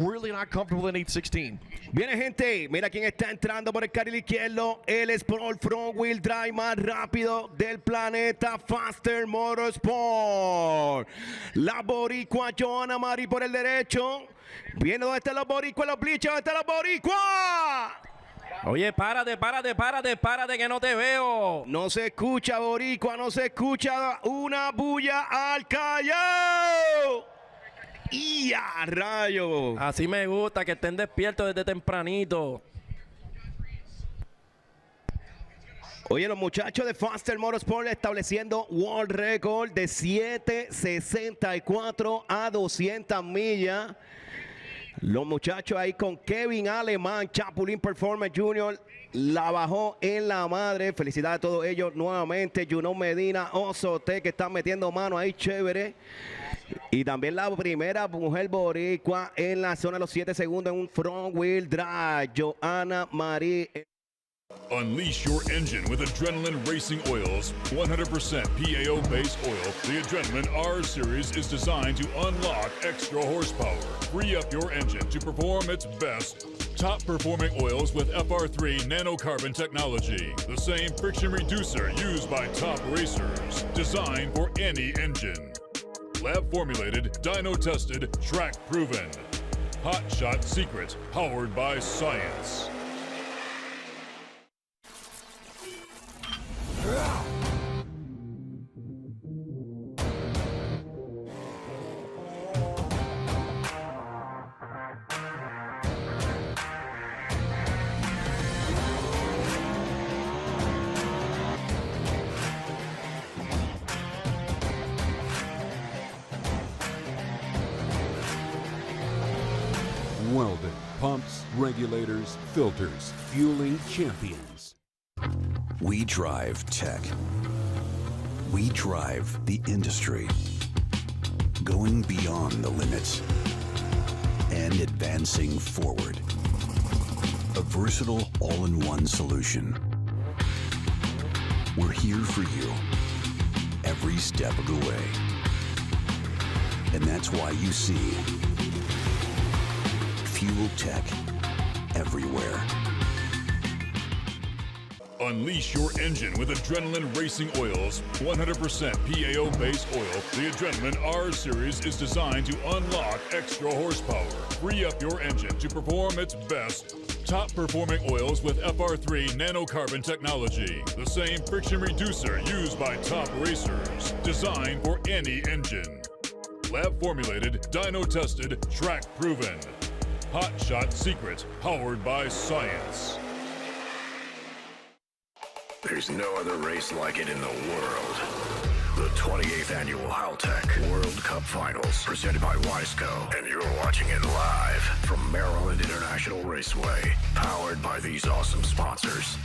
really not comfortable in 816. Viene, gente, mira quién está entrando por el carril izquierdo, el Sport Front Wheel Drive más rápido del planeta, Faster Motorsport. La boricua Johanna Mari por el derecho. Viene donde están los boricuas, los bleachers, ¿dónde están los boricuas? Oye, párate, que no te veo. No se escucha, boricua, no se escucha una bulla al Callao. ¡Y a rayo! Así me gusta, que estén despiertos desde tempranito. Oye, los muchachos de Faster Motorsport estableciendo World Record de 7:64 a 200 millas. Los muchachos ahí con Kevin Alemán, Chapulín Performance Jr. La bajó en la madre. Felicidades a todos ellos nuevamente. Juno Medina, Osote, que están metiendo mano ahí, chévere. Y también la primera mujer boricua en la zona de los 7 segundos en un front wheel drive, Johanna Marie. Unleash your engine with Adrenaline Racing Oil's 100% PAO-based oil. The Adrenaline R Series is designed to unlock extra horsepower. Free up your engine to perform its best. Top-performing oils with FR3 nanocarbon technology. The same friction reducer used by top racers. Designed for any engine. Lab-formulated, dyno-tested, track-proven. Hot Shot Secret, powered by science. Welded, pumps, regulators, filters, fueling champions. We drive tech. We drive the industry. Going beyond the limits and advancing forward. A versatile all-in-one solution. We're here for you every step of the way. And that's why you see Fuel Tech everywhere. Unleash your engine with Adrenaline Racing Oil's 100% PAO-based oil. The Adrenaline R Series is designed to unlock extra horsepower. Free up your engine to perform its best. Top-performing oils with FR3 nanocarbon technology. The same friction reducer used by top racers. Designed for any engine. Lab-formulated, dyno-tested, track-proven. Hot Shot Secret, powered by science. There's no other race like it in the world. The 28th Annual Haltech World Cup Finals, presented by Wiseco. And you're watching it live from Maryland International Raceway, powered by these awesome sponsors.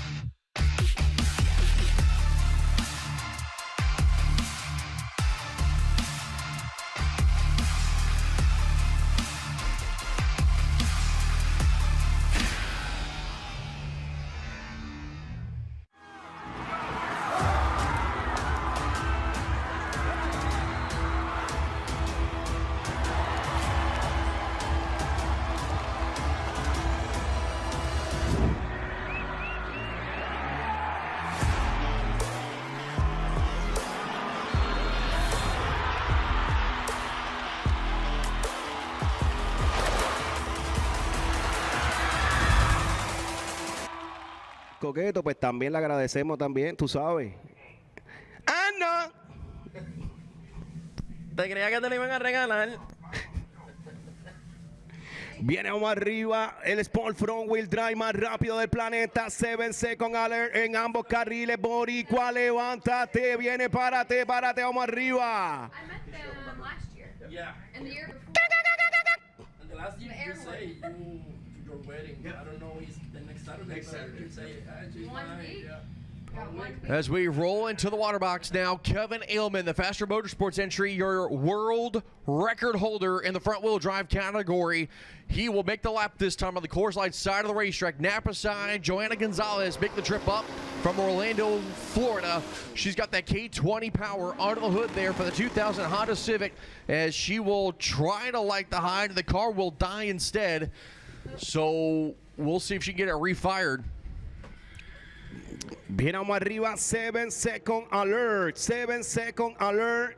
Coqueto, pues también le agradecemos también, tú sabes. ¡Ah, no! Te creía que te lo iban a regalar. Viene vamos arriba, el Sport Front Wheel Drive más rápido del planeta, 7 Second Alert en ambos carriles, boricua, levántate, viene, párate, vamos arriba. I met them last year. Yeah. And the year before. And the last year you say your wedding. I don't know, it's the next Saturday. Next Saturday. You say, One week? yeah. As we roll into the water box now, Kevin Ailman, the Faster Motorsports entry, your world record holder in the front-wheel drive category. He will make the lap this time on the Coors Light side of the racetrack. Napa side, Joanna Gonzalez make the trip up from Orlando, Florida. She's got that K20 power under the hood there for the 2000 Honda Civic, as she will try to light the hide. The car will die instead, so we'll see if she can get it refired. Viene arriba, 7-second alert, 7-second alert.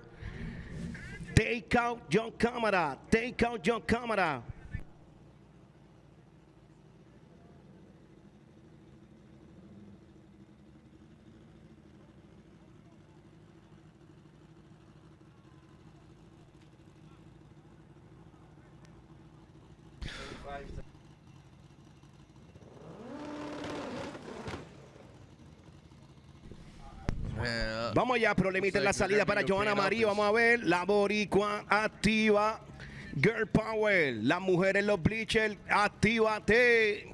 Take out your camera, take out your camera. Vamos allá, problemita en la salida para Johanna María. Vamos a ver, la boricua activa. Girl Power, las mujeres en los bleachers, actívate.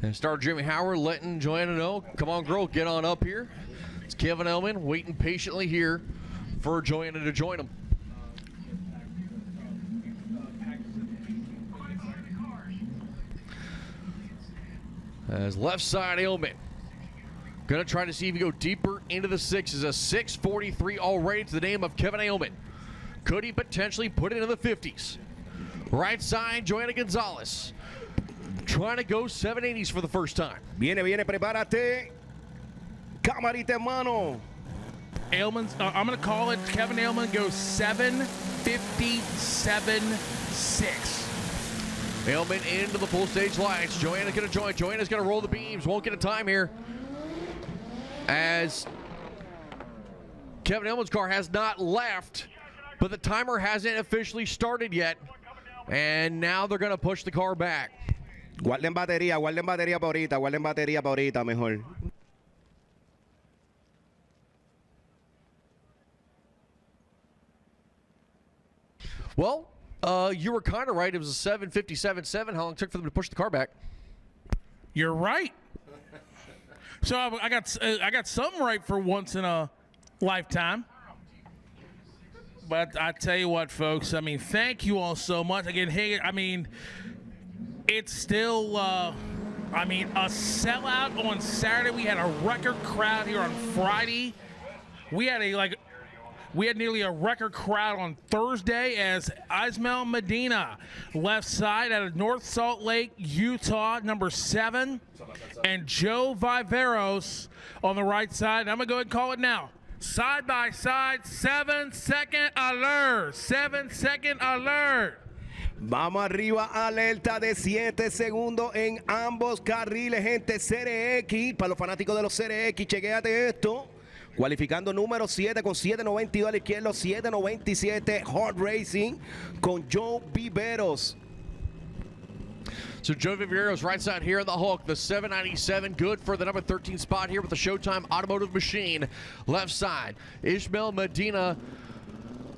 And Star Jimmy Howard letting Joanna know, come on girl, get on up here. It's Kevin Ailman waiting patiently here for Joanna to join him. As left side Ailman gonna try to see if he go deeper into the sixes. A 6:43 already to the name of Kevin Ailman. Could he potentially put it into the 50s? Right side, Joanna Gonzalez trying to go 780s for the first time. Viene, prepárate. Camarita en mano. Ailman's, I'm going to call it, Kevin Ailman goes 7:57.6. Ailman into the full stage lights. Joanna's going to join. Joanna's going to roll the beams. Won't get a time here, as Kevin Ailman's car has not left, but the timer hasn't officially started yet. And now they're going to push the car back. Guarden batería para ahorita, mejor. Well, you were kind of right. It was a 7:57.7. How long it took for them to push the car back? You're right. So I got something right for once in a lifetime. But I tell you what, folks, I mean, thank you all so much. Again, hey, I mean, it's still, a sellout on Saturday. We had a record crowd here on Friday. We had nearly a record crowd on Thursday as Ismael Medina, left side out of North Salt Lake, Utah, number 7, and Joe Viveros on the right side. And I'm going to go ahead and call it now. Side by side, 7-second alert. 7-second alert. Vamos arriba, alerta de 7 segundos en ambos carriles, gente. CRX, para los fanáticos de los CRX, chequéate esto. Cualificando número 7 con 7.92 a la izquierda, 7.97 Hot Racing con Joe Viveros. So Joe Viveros right side here in the Hulk, the 797, good for the number 13 spot here with the Showtime Automotive Machine. Left side, Ismael Medina,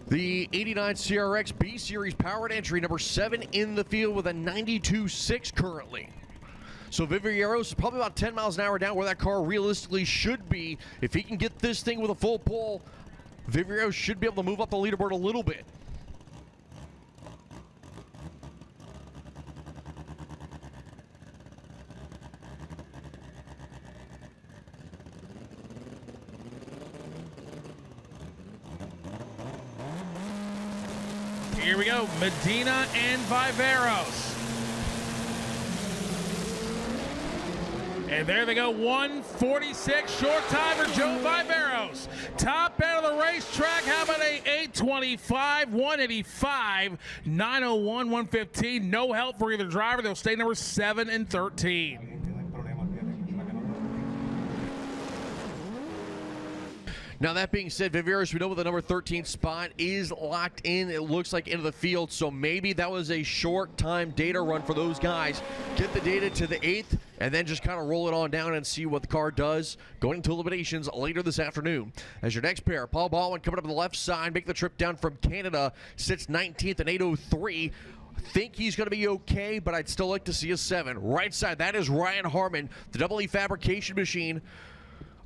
the 89 CRX B Series powered entry, number 7 in the field with a 92.6 currently. So Viveros is probably about 10 miles an hour down where that car realistically should be. If he can get this thing with a full pull, Viveros should be able to move up the leaderboard a little bit. Here we go, Medina and Viveros. And there they go, 1:46, short time for Joe Viveros. Top end of the racetrack, how about a 8:25, 1:85, 9:01, 1:15. No help for either driver. They'll stay number 7 and 13. Now, that being said, Viveros, we know the number 13 spot is locked in, it looks like, into the field, so maybe that was a short-time data run for those guys. Get the data to the 8th, and then just kind of roll it on down and see what the car does going into eliminations later this afternoon. As your next pair, Paul Baldwin coming up on the left side, make the trip down from Canada, sits 19th and 8:03. Think he's going to be okay, but I'd still like to see a 7. Right side, that is Ryan Harmon, the Double E Fabrication Machine.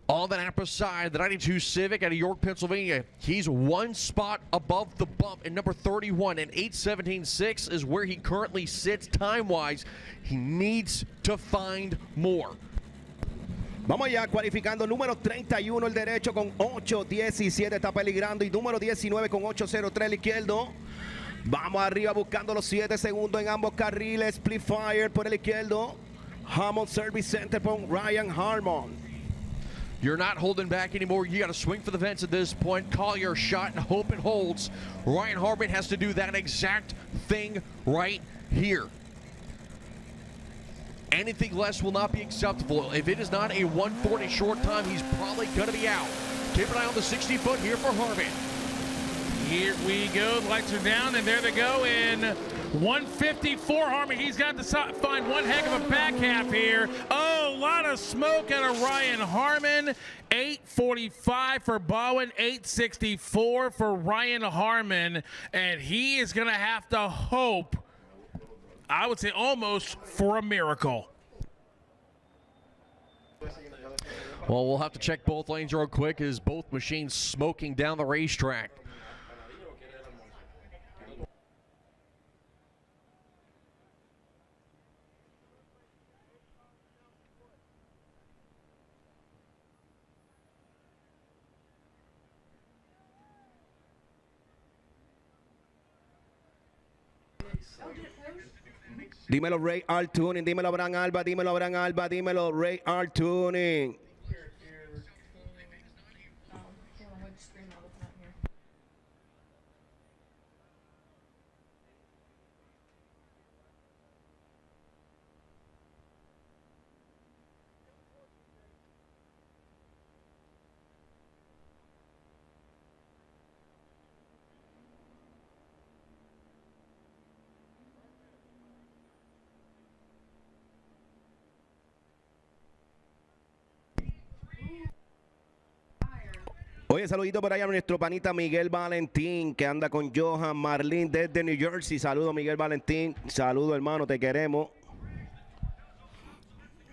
On the Napa side, the 92 Civic out of York, Pennsylvania, he's one spot above the bump in number 31, and 8:17.6 is where he currently sits time-wise. He needs to find more. Vamos allá, cualificando número 31 el derecho con 8.17 está peligrando y número 19 con 8.03 el izquierdo. Vamos arriba buscando los 7 segundos en ambos carriles. Split Fire por el izquierdo. Hammond Service Center con Ryan Harmon. You're not holding back anymore. You got to swing for the fence at this point. Call your shot and hope it holds. Ryan Harmon has to do that exact thing right here. Anything less will not be acceptable. If it is not a 1:40 short time, he's probably going to be out. Keep an eye on the 60-foot here for Harmon. Here we go. The lights are down, and there they go in 154. Harmon, he's got to find one heck of a back half here. Oh, a lot of smoke out of Ryan Harmon. 8:45 for Bowen, 8:64 for Ryan Harmon, and he is going to have to hope, I would say almost, for a miracle. Well, we'll have to check both lanes real quick as both machines smoking down the racetrack. Dímelo Ray R Tuning, dímelo Abraham Alba, dímelo Abraham Alba, dímelo Ray R Tuning. Oye, saludito por ahí a nuestro panita Miguel Valentín, que anda con Johan Marlin desde New Jersey. Saludo, Miguel Valentín. Saludo, hermano, te queremos.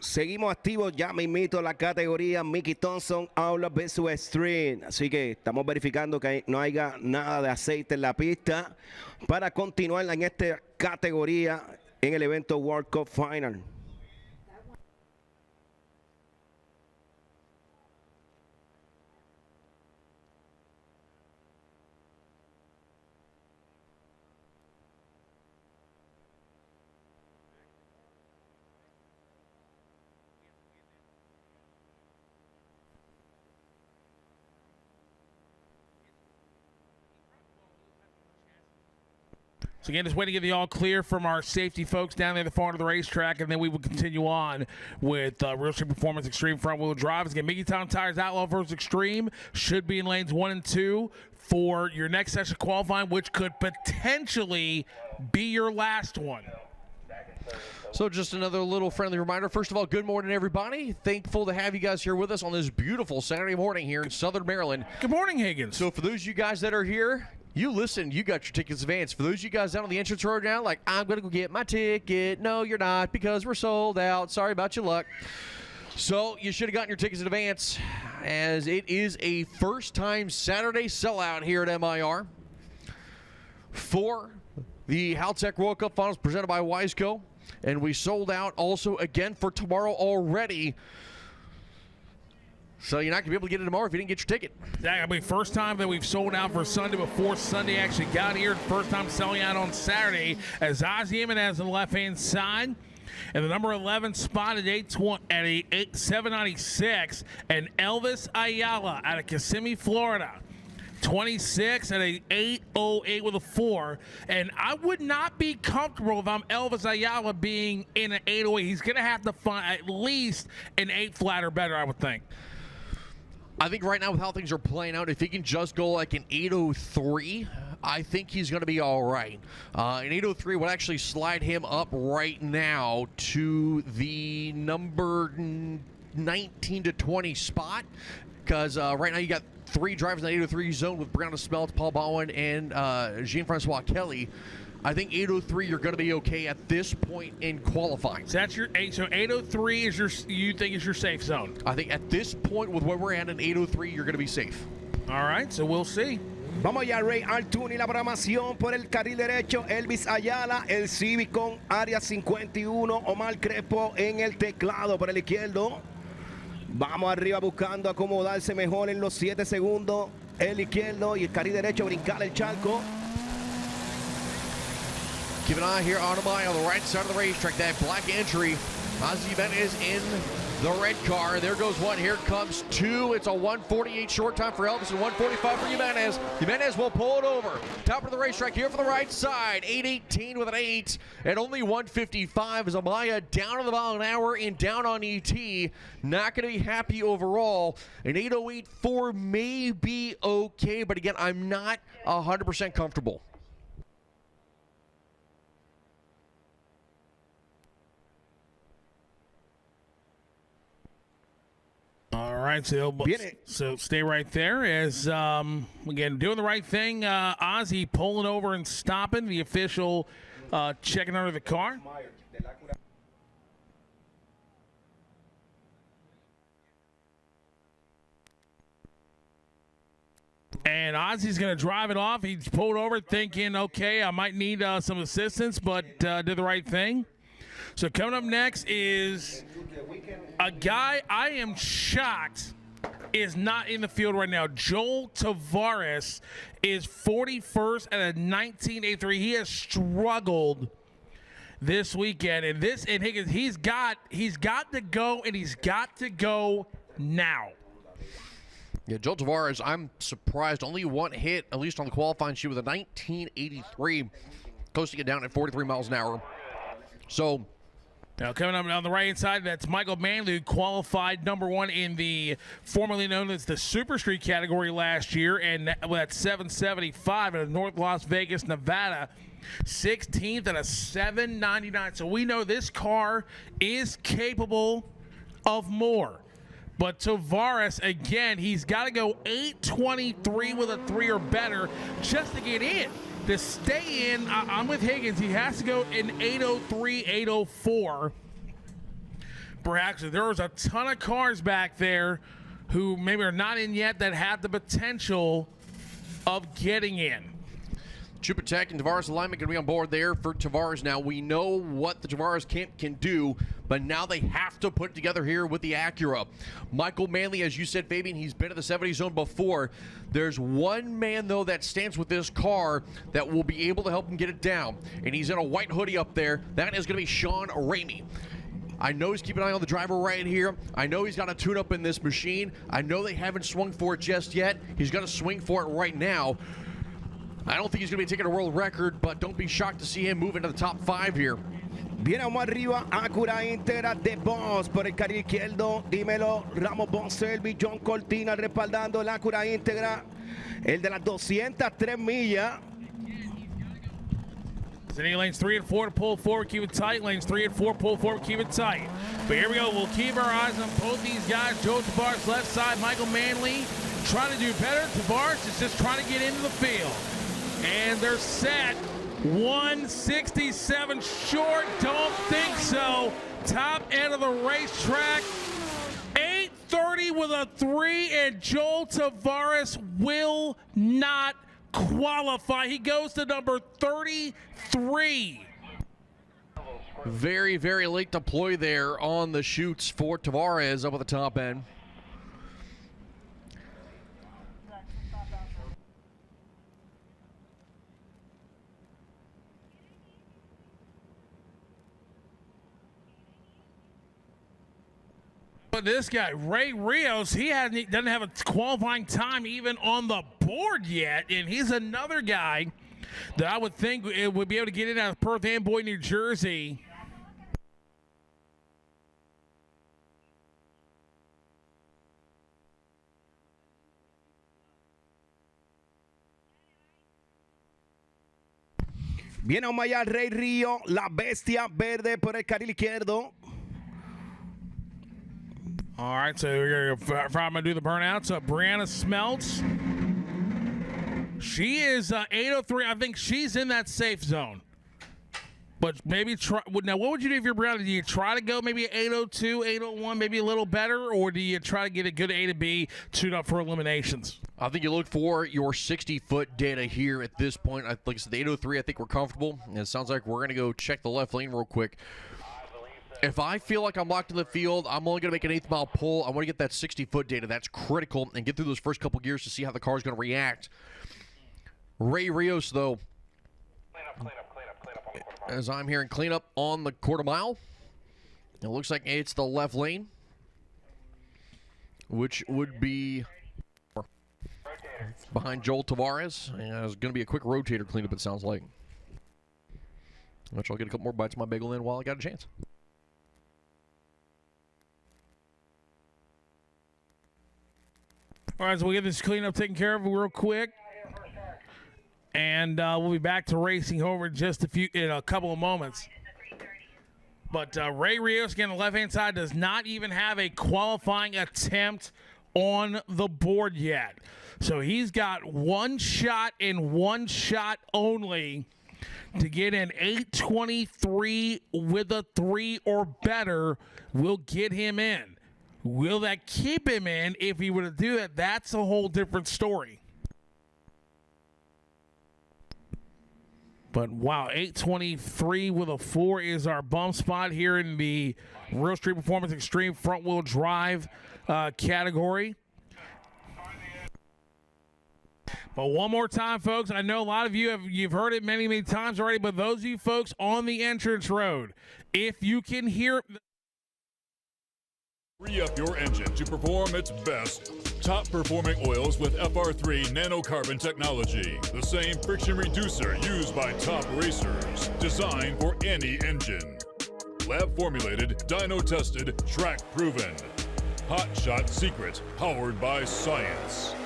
Seguimos activos ya mismito la categoría Mickey Thompson Outlaw vs Street. Así que estamos verificando que no haya nada de aceite en la pista para continuar en esta categoría en el evento World Cup Final. So again, just waiting to get the all clear from our safety folks down there at the far end of the racetrack, and then we will continue on with Real Street Performance Extreme Front Wheel Drive. Again, Mickey Tom Tires Outlaw vs Extreme should be in lanes 1 and 2 for your next session qualifying, which could potentially be your last one. So just another little friendly reminder. First of all, good morning, everybody. Thankful to have you guys here with us on this beautiful Saturday morning here in Southern Maryland. Good morning, Higgins. So for those of you guys that are here, you listen, you got your tickets advanced. For those of you guys down on the entrance road now, like, I'm going to go get my ticket. No, you're not, because we're sold out. Sorry about your luck. So you should have gotten your tickets in advance, as it is a first-time Saturday sellout here at MIR for the Haltech World Cup Finals presented by Wiseco. And we sold out also again for tomorrow already. So you're not going to be able to get it tomorrow if you didn't get your ticket. That will be first time that we've sold out for Sunday before Sunday actually got here. First time selling out on Saturday as Ozzy Jimenez on the left-hand side. And the number 11 spot at 796. And Elvis Ayala out of Kissimmee, Florida. 26 at a 808 with a 4. And I would not be comfortable if I'm Elvis Ayala being in an 808. He's going to have to find at least an 8 flat or better, I would think. I think right now with how things are playing out, if he can just go like an 803, I think he's going to be all right. An 803 would actually slide him up right now to the number 19 to 20 spot, because right now you got 3 drivers in the 803 zone with Brown Smelt, Paul Bowen, and Jean-Francois Kelly. I think 803 you're going to be okay at this point in qualifying. So that's your 803 is you think is your safe zone. I think at this point with where we're at in 803 you're going to be safe. All right, so we'll see. Vamos allá, Ray Altuni, la programación por el carril derecho, Elvis Ayala, el Civic con área 51, Omar Crespo en el teclado por el izquierdo. Vamos arriba buscando acomodarse mejor en los 7 segundos, el izquierdo y el carril derecho, brincar el charco. Keep an eye here on the right side of the racetrack, that black entry. Ozzy Bennett is in the red car. There goes one. Here comes two. It's a 1:48 short time for Elvis and 1:45 for Jimenez. Jimenez will pull it over. Top of the racetrack here for the right side. 8:18 with an 8. And only 1:55 is Amaya down on the mile an hour and down on ET. Not going to be happy overall. An 8:08.4 may be okay, but again, I'm not 100% comfortable. All right, so stay right there as, again, doing the right thing. Ozzy pulling over and stopping. The official checking under the car. And Ozzy's going to drive it off. He's pulled over thinking, okay, I might need some assistance, but did the right thing. So coming up next is a guy I am shocked is not in the field right now. Joel Tavares is 41st at a 19.83. He has struggled this weekend, and Higgins, he's got to go, and he's got to go now. Yeah, Joel Tavares, I'm surprised. Only one hit, at least on the qualifying sheet, with a 19.83, coasting it down at 43 miles an hour. So. Now coming up on the right-hand side, that's Michael Manley, who qualified number 1 in the formerly known as the Super Street category last year, and at 775 in North Las Vegas, Nevada. 16th at a 799. So we know this car is capable of more. But Tavares, again, he's got to go 823 with a 3 or better just to get in. To stay in, I'm with Higgins. He has to go in 803, 804. Perhaps there was a ton of cars back there who maybe are not in yet that have the potential of getting in. Chupatek and Tavares alignment going to be on board there for Tavares now. We know what the Tavares camp can do, but now they have to put it together here with the Acura. Michael Manley, as you said, Fabian, he's been in the 70 zone before. There's one man, though, that stands with this car that will be able to help him get it down, and he's in a white hoodie up there. That is going to be Sean Ramey. I know he's keeping an eye on the driver right here. I know he's got a tune-up in this machine. I know they haven't swung for it just yet. He's going to swing for it right now. I don't think he's going to be taking a world record, but don't be shocked to see him move into the top 5 here. Viene más arriba, Acura Integra de Boss por el carril izquierdo. Dímelo, Ramos Bonselvi, John Cortina respaldando el Acura Integra. El de las 203 millas. City lanes 3 and 4 to pull forward, keep it tight. Lanes 3 and 4, pull forward, keep it tight. But here we go. We'll keep our eyes on both these guys. Joe Tavares left side, Michael Manley trying to do better. Tavares is just trying to get into the field. And they're set. 167 short. Don't think so. Top end of the racetrack. 830 with a 3, and Joel Tavares will not qualify. He goes to number 33. Very, very late deploy there on the chutes for Tavares up at the top end. But this guy, Ray Rios, doesn't have a qualifying time even on the board yet, and he's another guy that I would think would be able to get in out of Perth Amboy, New Jersey. Viene a Maya Rey Río, la bestia verde por el carril izquierdo. All right, so we're going to do the burnout. So Brianna Smeltz. She is 803. I think she's in that safe zone. But maybe try. Now, what would you do if you're Brown? Do you try to go maybe 802, 801, maybe a little better, or do you try to get a good A to B tune up for eliminations? I think you look for your 60-foot data here at this point. Like I said, the 803, I think we're comfortable. And it sounds like we're going to go check the left lane real quick. If I feel like I'm locked in the field, I'm only going to make an 8th mile pull. I want to get that 60-foot data. That's critical, and get through those first couple gears to see how the car is going to react. Ray Rios, though, as I'm hearing cleanup on the quarter mile. It looks like it's the left lane, which would be behind Joel Tavares. And it's going to be a quick rotator cleanup, it sounds like. Which I'll get a couple more bites of my bagel in while I got a chance. All right, so we'll get this cleanup taken care of real quick. And we'll be back to racing over in a couple of moments. But Ray Rios, again, on the left-hand side, does not even have a qualifying attempt on the board yet. So he's got one shot and one shot only to get an 823 with a 3 or better. Will get him in. Will that keep him in? If he were to do that, that's a whole different story. But wow, 823 with a 4 is our bump spot here in the Real Street Performance Extreme front wheel drive category. But one more time, folks, I know a lot of you've heard it many, many times already, but those of you folks on the entrance road, if you can hear... Free up your engine to perform its best. Top performing oils with FR3 nanocarbon technology. The same friction reducer used by top racers. Designed for any engine. Lab formulated, dyno tested, track proven. Hot Shot Secret, powered by science.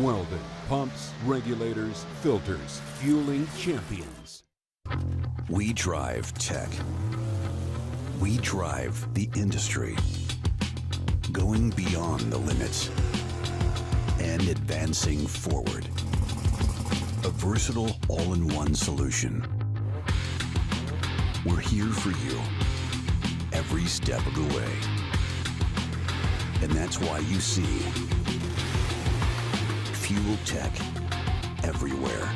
Welded, pumps, regulators, filters, fueling champions. We drive tech. We drive the industry. Going beyond the limits and advancing forward. A versatile all-in-one solution. We're here for you every step of the way. And that's why you see Fuel Tech everywhere.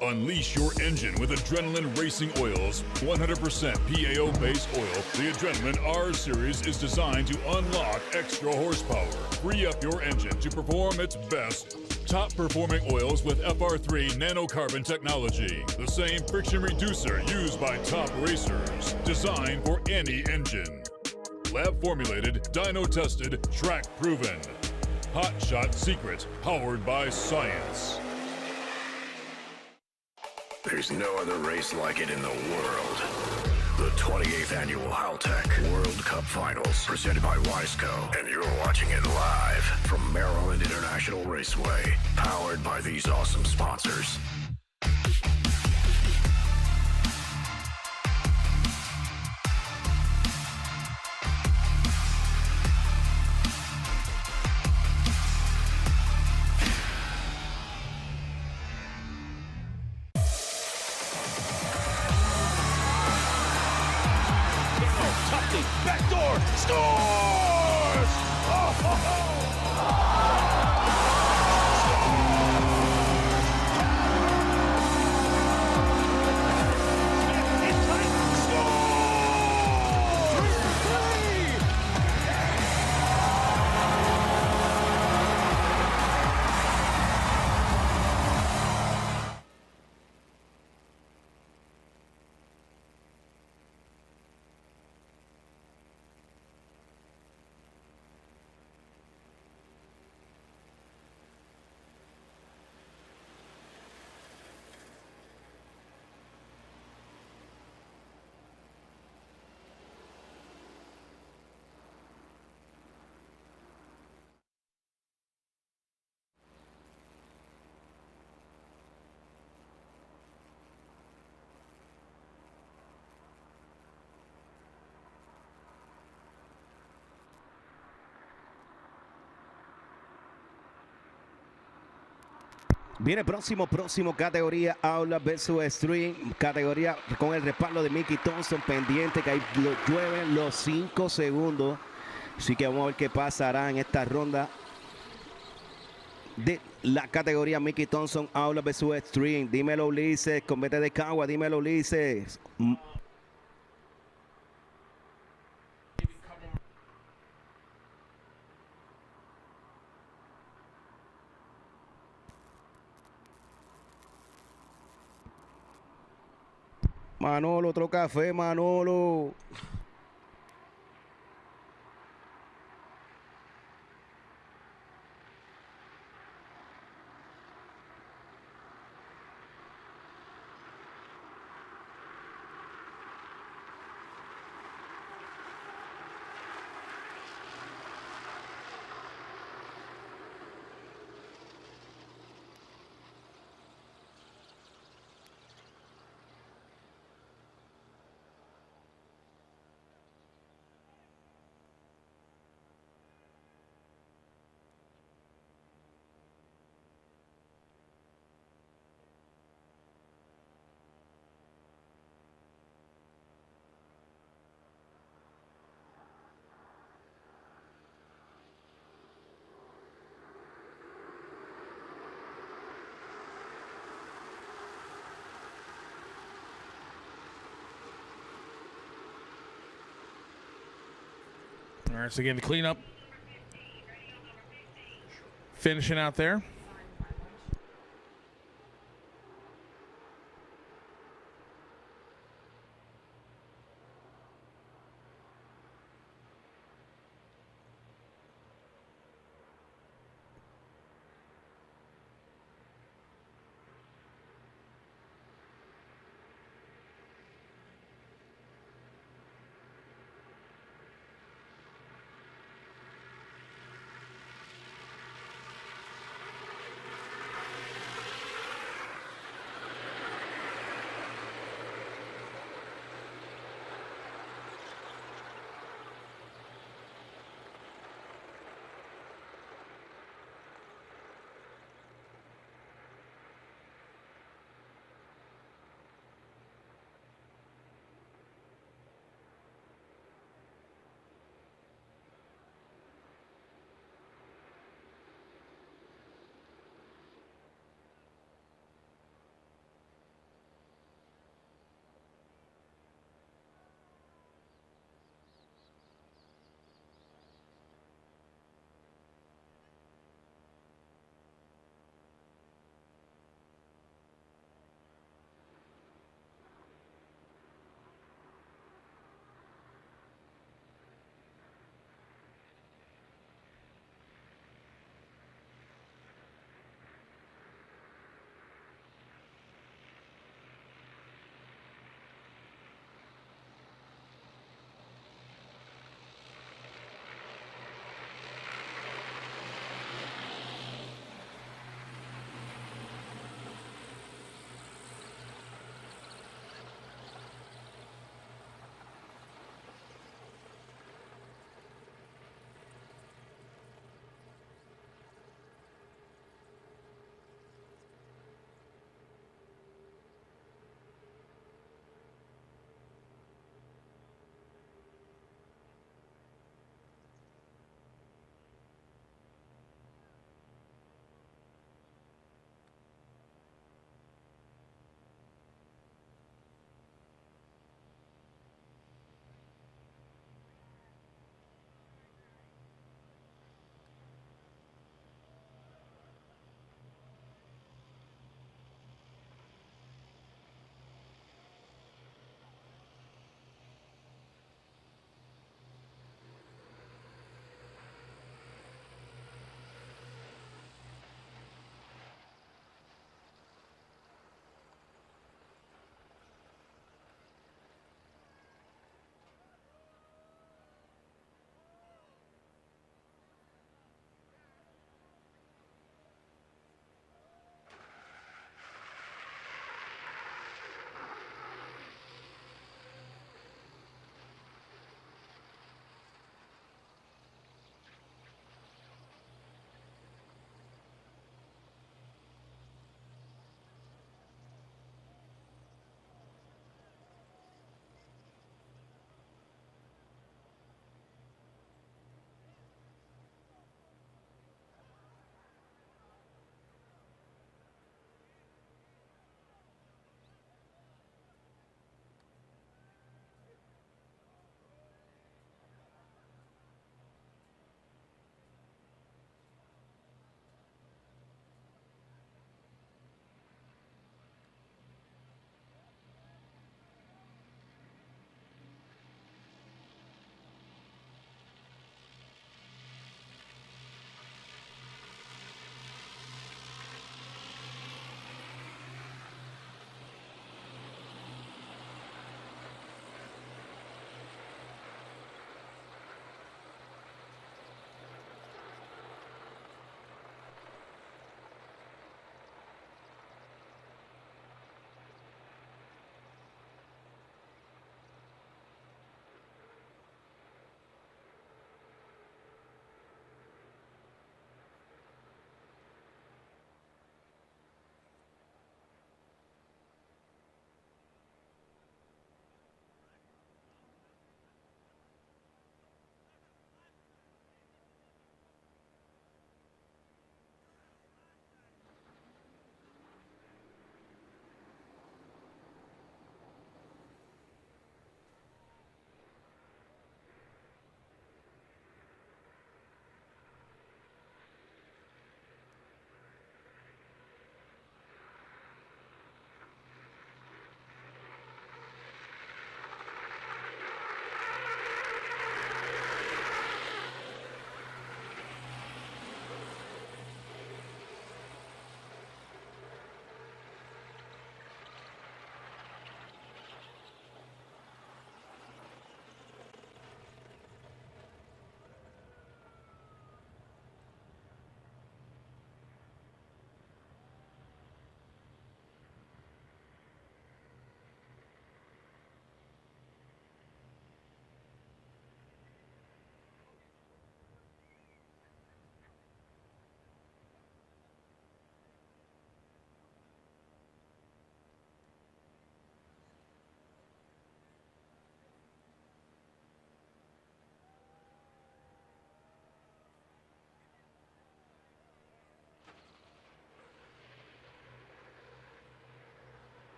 Unleash your engine with Adrenaline Racing Oils. 100% PAO-based oil, the Adrenaline R Series is designed to unlock extra horsepower. Free up your engine to perform its best. Top performing oils with FR3 nanocarbon technology. The same friction reducer used by top racers. Designed for any engine. Lab formulated, dyno tested, track proven. Hot Shot Secret, powered by science. There's no other race like it in the world. The 28th Annual Haltech World Cup Finals, presented by Wiseco. And you're watching it live from Maryland International Raceway, powered by these awesome sponsors. Backdoor scores! Oh, ho, ho. Viene próximo, categoría Outlaw versus Stream, categoría con el respaldo de Mickey Thompson pendiente, que ahí llueven los 5 segundos. Así que vamos a ver qué pasará en esta ronda de la categoría Mickey Thompson Outlaw versus Stream. Dímelo, Ulises, combate de Cagua, dímelo, Ulises. Manolo, otro café, Manolo. All right, so again, the cleanup. Finishing out there.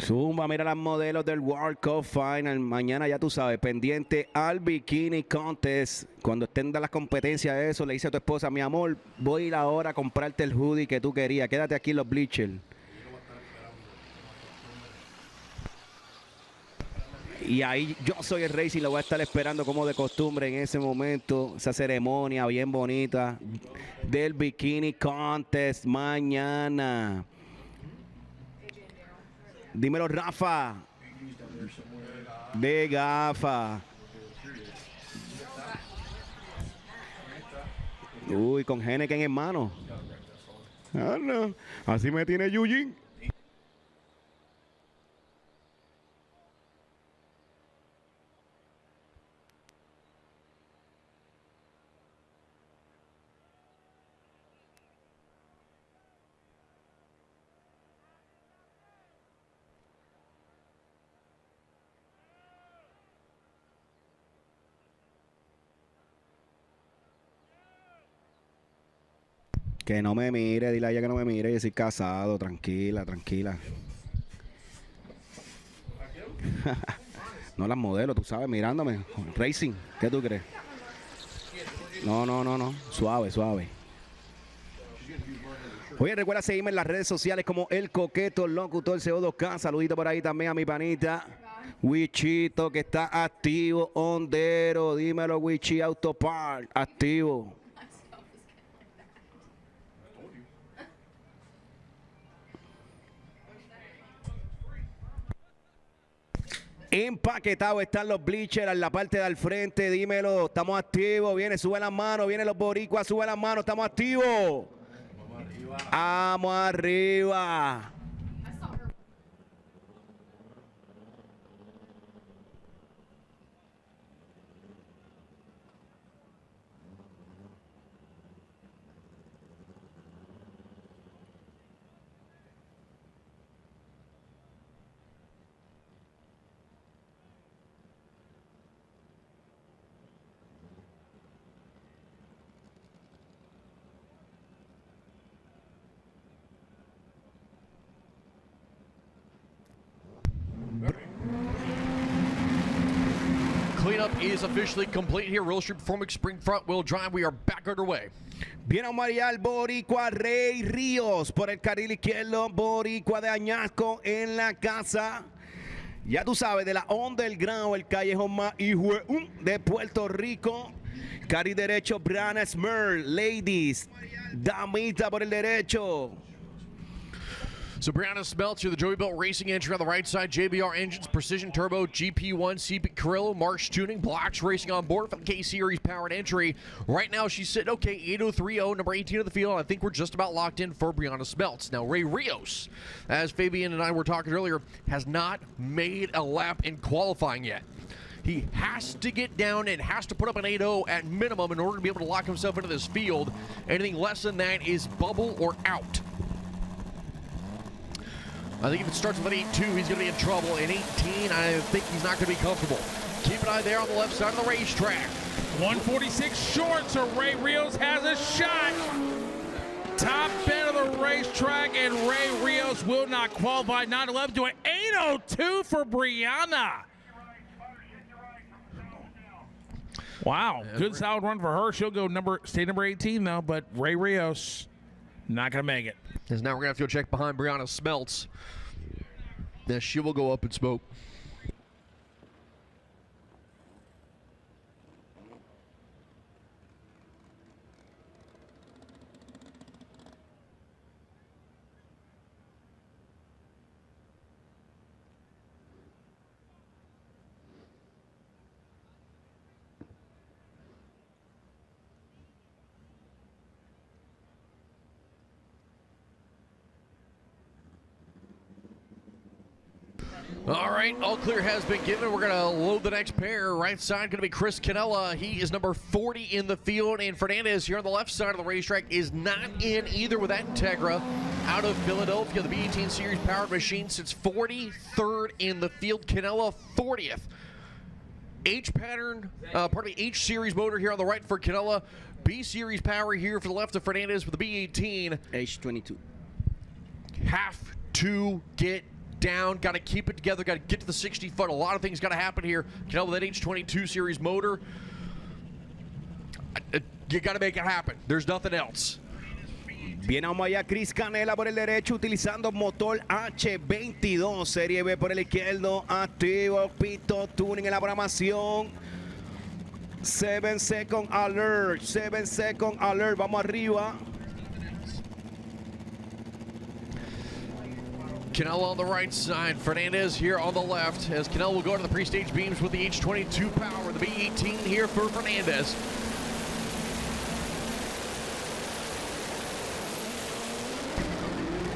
Zumba, mira las modelos del World Cup Final. Mañana ya tú sabes, pendiente al Bikini Contest. Cuando estén de las competencias de eso, le dice a tu esposa, mi amor, voy a ir ahora a comprarte el hoodie que tú querías. Quédate aquí en los bleachers. Y ahí yo soy el Racing, lo voy a estar esperando como de costumbre en ese momento. Esa ceremonia bien bonita del Bikini Contest mañana. Dímelo, Rafa. De gafa. Uy, con Henneken en mano. Ah, no. Así me tiene Yujin. Que no me mire, dile a ella que no me mire, yo soy casado, tranquila, tranquila. No las modelo, tú sabes, mirándome. Racing, ¿qué tú crees? No, suave, suave. Oye, recuerda seguirme en las redes sociales como El Coqueto Locutor CO2K. Saludito por ahí también a mi panita Wichito, que está activo, hondero. Dímelo, Wichi Autopart, activo. Empaquetado están los bleachers en la parte del frente, dímelo, estamos activos, viene, sube las manos, vienen los boricuas, sube las manos, estamos activos. Vamos arriba. Cleanup is officially complete here. Real Street Performance Spring Front Wheel Drive. We are back underway. Viene a marear Boricua Rey Ríos por el carril izquierdo. Boricua de Añasco en la casa. Ya tú sabes, de la Underground, el callejón más hijo de Puerto Rico. Carril derecho, Brianna Smurl. Ladies, damita por el derecho. So Brianna Smeltzer, the Joey Belt Racing entry on the right side. JBR Engines, Precision Turbo, GP1, CP Carrillo, Marsh Tuning, Blacks Racing on board for the K-Series powered entry. Right now she's sitting okay, 8030, number 18 of the field. I think we're just about locked in for Brianna Smeltz. Now Ray Rios, as Fabian and I were talking earlier, has not made a lap in qualifying yet. He has to get down and has to put up an 8.0 at minimum in order to be able to lock himself into this field. Anything less than that is bubble or out. I think if it starts with an 8.2, he's going to be in trouble. In 18, I think he's not going to be comfortable. Keep an eye there on the left side of the racetrack. 146 short, so Ray Rios has a shot. Top end of the racetrack, and Ray Rios will not qualify. 9.11 to an 8.02 for Brianna. Wow, good solid run for her. She'll go stay number 18 though, but Ray Rios not going to make it. Because now we're going to have to go check behind Brianna Smeltz. Then she will go up in smoke. All right, all clear has been given. We're going to load the next pair. Right side going to be Chris Canella. He is number 40 in the field. And Fernandez here on the left side of the racetrack is not in either with that Integra. Out of Philadelphia, the B18 Series powered machine sits 43rd in the field. Canella 40th. H Series motor here on the right for Canella. B Series power here for the left of Fernandez with the B18. H22. Have to get down. Got to keep it together. Got to get to the 60 foot. A lot of things got to happen here. Canelo with that H22 series motor. You got to make it happen. There's nothing else. Viene vamos allá Chris Canela por el derecho utilizando motor H22 Serie B por el izquierdo, activo, pito, tuning en la programación. 7 second alert, 7 second alert, vamos arriba. Canelo on the right side, Fernandez here on the left, as Canelo will go to the pre-stage beams with the H22 power, the B18 here for Fernandez.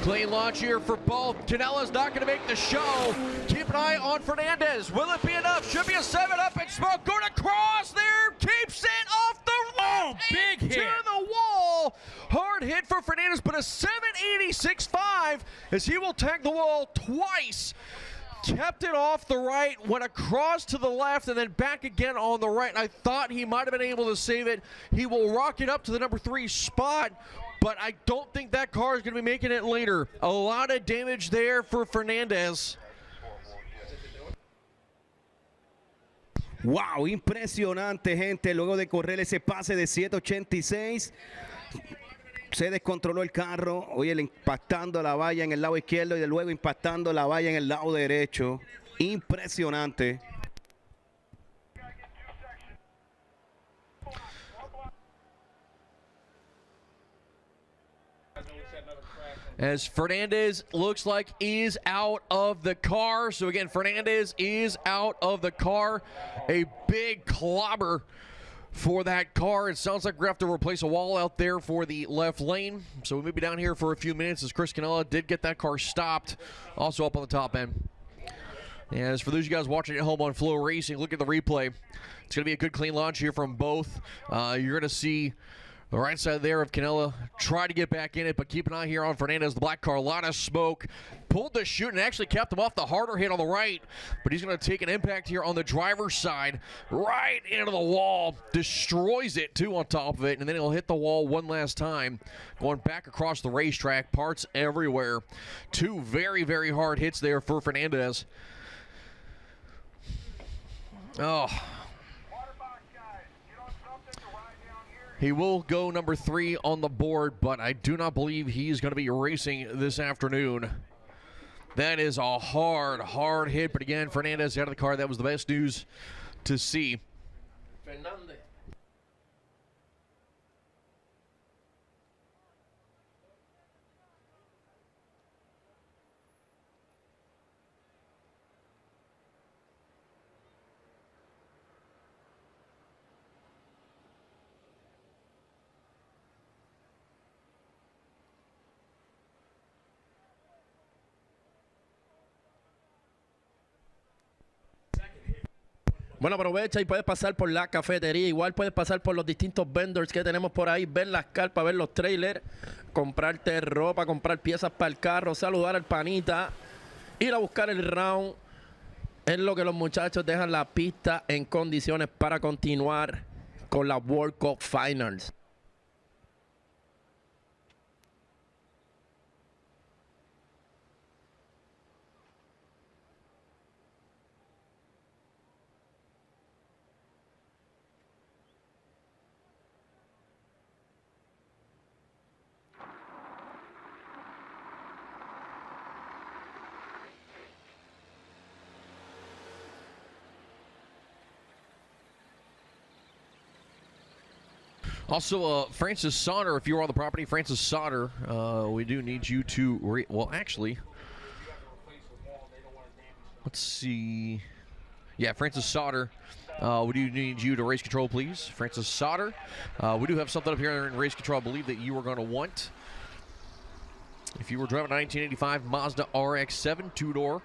Clean launch here for both. Canelo's not going to make the show. Keep an eye on Fernandez. Will it be enough? Should be a 7 up and smoke. Going across there. Keeps it off the Oh, big hit. to the wall. Hard hit for Fernandez, but a 786.5 as he will tag the wall twice. Kept it off the right, went across to the left, and then back again on the right. I thought he might have been able to save it. He will rock it up to the number 3 spot, but I don't think that car is going to be making it later. A lot of damage there for Fernandez. Wow, impresionante, gente. Luego de correr ese pase de 786, se descontroló el carro. Oye, impactando la valla en el lado izquierdo y de luego impactando la valla en el lado derecho. Impresionante. As Fernandez looks like is out of the car. So again, Fernandez is out of the car. A big clobber for that car. It sounds like we're going to have to replace a wall out there for the left lane. So we may be down here for a few minutes as Chris Canella did get that car stopped. Also up on the top end. As for those of you guys watching at home on FloRacing, look at the replay. It's going to be a good clean launch here from both. You're going to see the right side there of Canella try to get back in it, but keep an eye here on Fernandez, the black car. A lot of smoke. Pulled the chute and actually kept him off the harder hit on the right, but he's going to take an impact here on the driver's side, right into the wall. Destroys it, too, on top of it, and then he'll hit the wall one last time, going back across the racetrack. Parts everywhere. 2 very, very hard hits there for Fernandez. Oh. He will go number 3 on the board, but I do not believe he's going to be racing this afternoon. That is a hard, hard hit. But again, Fernandez out of the car. That was the best news to see. Fernandez. Bueno, aprovecha y puedes pasar por la cafetería. Igual puedes pasar por los distintos vendors que tenemos por ahí. Ver las carpas, ver los trailers. Comprarte ropa, comprar piezas para el carro. Saludar al panita. Ir a buscar el round. Es lo que los muchachos dejan la pista en condiciones para continuar con la World Cup Finals. Also, Francis Sauter, if you're on the property, Francis Sauter, we do need you to, well, actually, let's see. Yeah, Francis Sauter, we do need you to race control, please. Francis Sauter, we do have something up here in race control I believe that you were going to want. If you were driving a 1985 Mazda RX-7 two-door,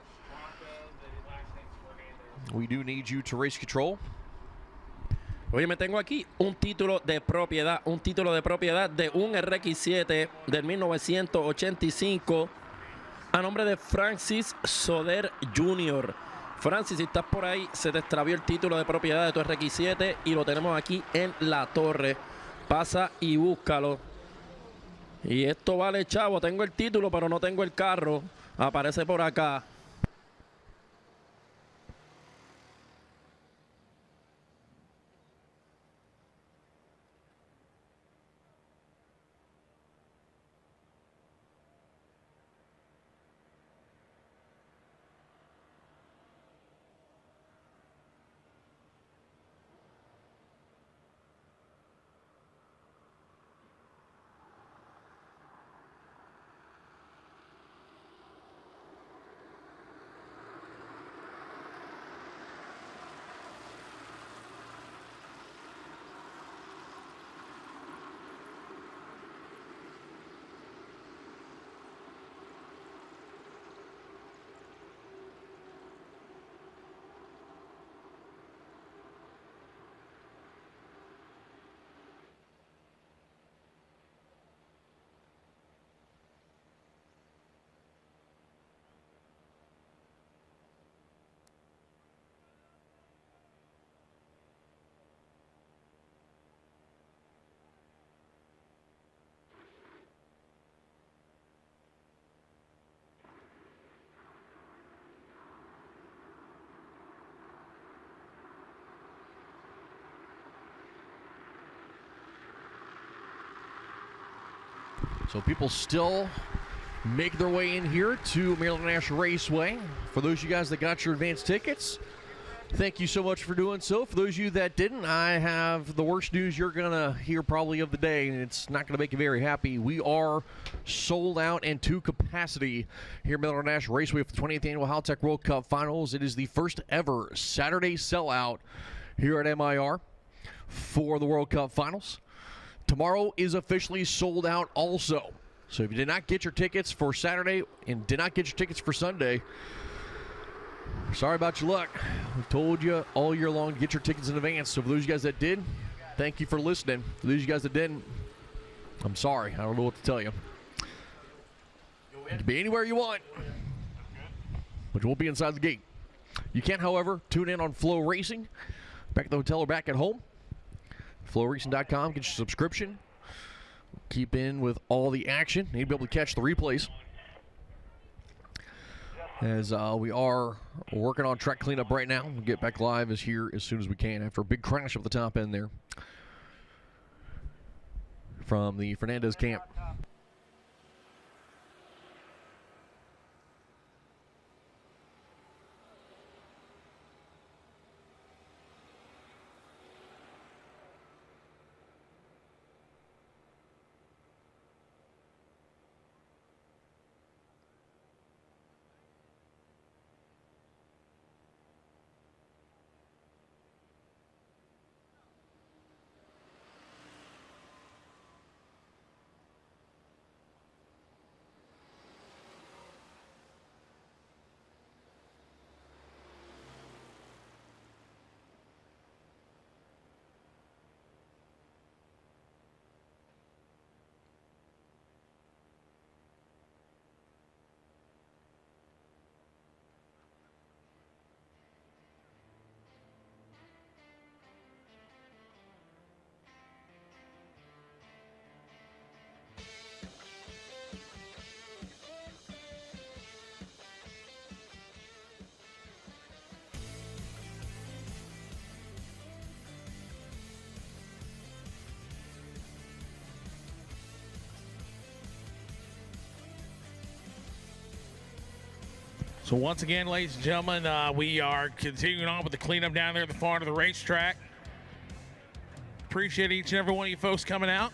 we do need you to race control. Oye, me tengo aquí un título de propiedad de un RX-7 del 1985 a nombre de Francis Soder Jr. Francis, si estás por ahí, se te extravió el título de propiedad de tu RX-7 y lo tenemos aquí en la torre. Pasa y búscalo. Y esto vale, chavo. Tengo el título, pero no tengo el carro. Aparece por acá. So people still make their way in here to Maryland National Raceway. For those of you guys that got your advance tickets, thank you so much for doing so. For those of you that didn't, I have the worst news you're going to hear probably of the day, and it's not going to make you very happy. We are sold out and to capacity here at Maryland National Raceway for the 20th Annual Haltech World Cup Finals. It is the first ever Saturday sellout here at MIR for the World Cup Finals. Tomorrow is officially sold out also. So if you did not get your tickets for Saturday and did not get your tickets for Sunday, sorry about your luck. We've told you all year long to get your tickets in advance. So for those of you guys that did, thank you for listening. For those of you guys that didn't, I'm sorry. I don't know what to tell you. You can be anywhere you want, but you won't be inside the gate. You can, however, tune in on FloRacing, back at the hotel or back at home. FloRacing.com, get your subscription. Keep in with all the action. Need to be able to catch the replays, as we are working on track cleanup right now. We'll get back live as soon as we can after a big crash at the top end there from the Fernandez camp. So once again, ladies and gentlemen, we are continuing on with the cleanup down there at the far end of the racetrack. Appreciate each and every one of you folks coming out.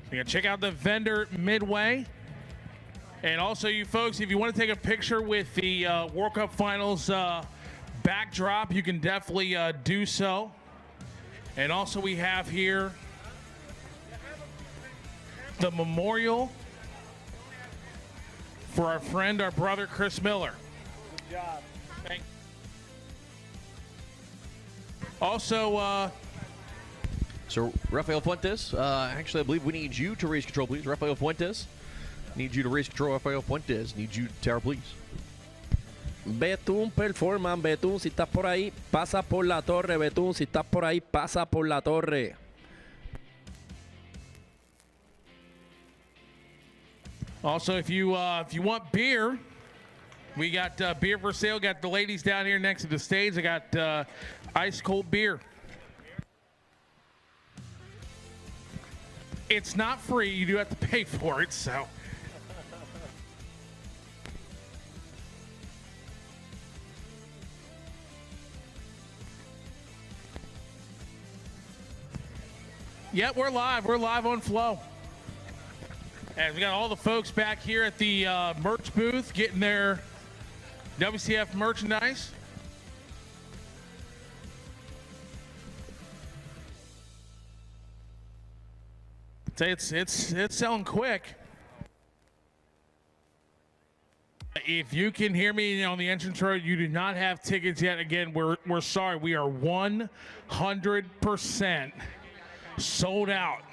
You can check out the vendor midway. And also, you folks, if you want to take a picture with the World Cup Finals backdrop, you can definitely do so. And also, we have here the memorial for our friend, our brother, Chris Miller. Good job. Thank you. Also, so Rafael Fuentes, actually, I believe we need you to raise control, please. Rafael Fuentes. Need you to raise control, Rafael Fuentes. Need you, Tara, please. Betún Performance, Betún, si estás por ahí, pasa por la torre. Betún, si estás por ahí, pasa por la torre. Also, if you want beer, we got beer for sale. Got the ladies down here next to the stage. I got ice cold beer. It's not free. You do have to pay for it, so. Yep, we're live. We're live on Flow. And we got all the folks back here at the merch booth getting their WCF merchandise. It's selling quick. If you can hear me on the entrance road, you do not have tickets yet. Again, we're sorry. We are 100% sold out.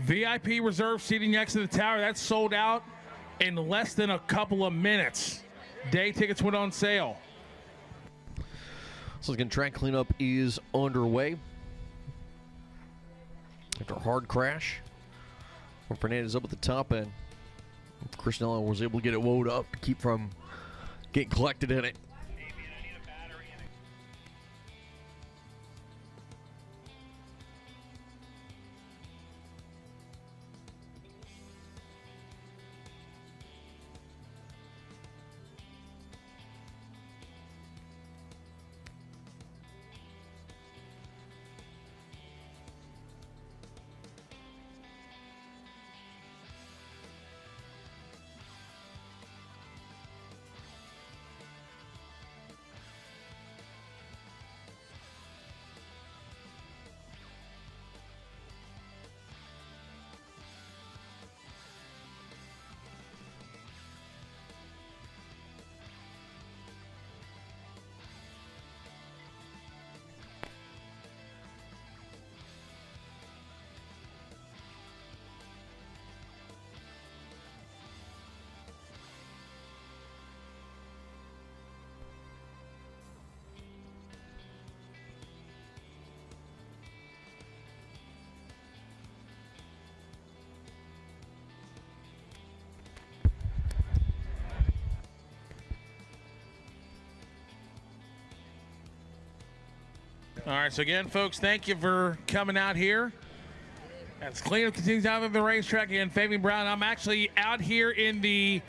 VIP reserve seating next to the tower, that's sold out in less than a couple of minutes. Day tickets went on sale. So again, track cleanup is underway. After a hard crash, Fernandez up at the top end. Chris Nello was able to get it wound up to keep from getting collected in it. All right, so again, folks, thank you for coming out here. As cleanup continues out of the racetrack again, Fabian Brown. I'm actually out here in the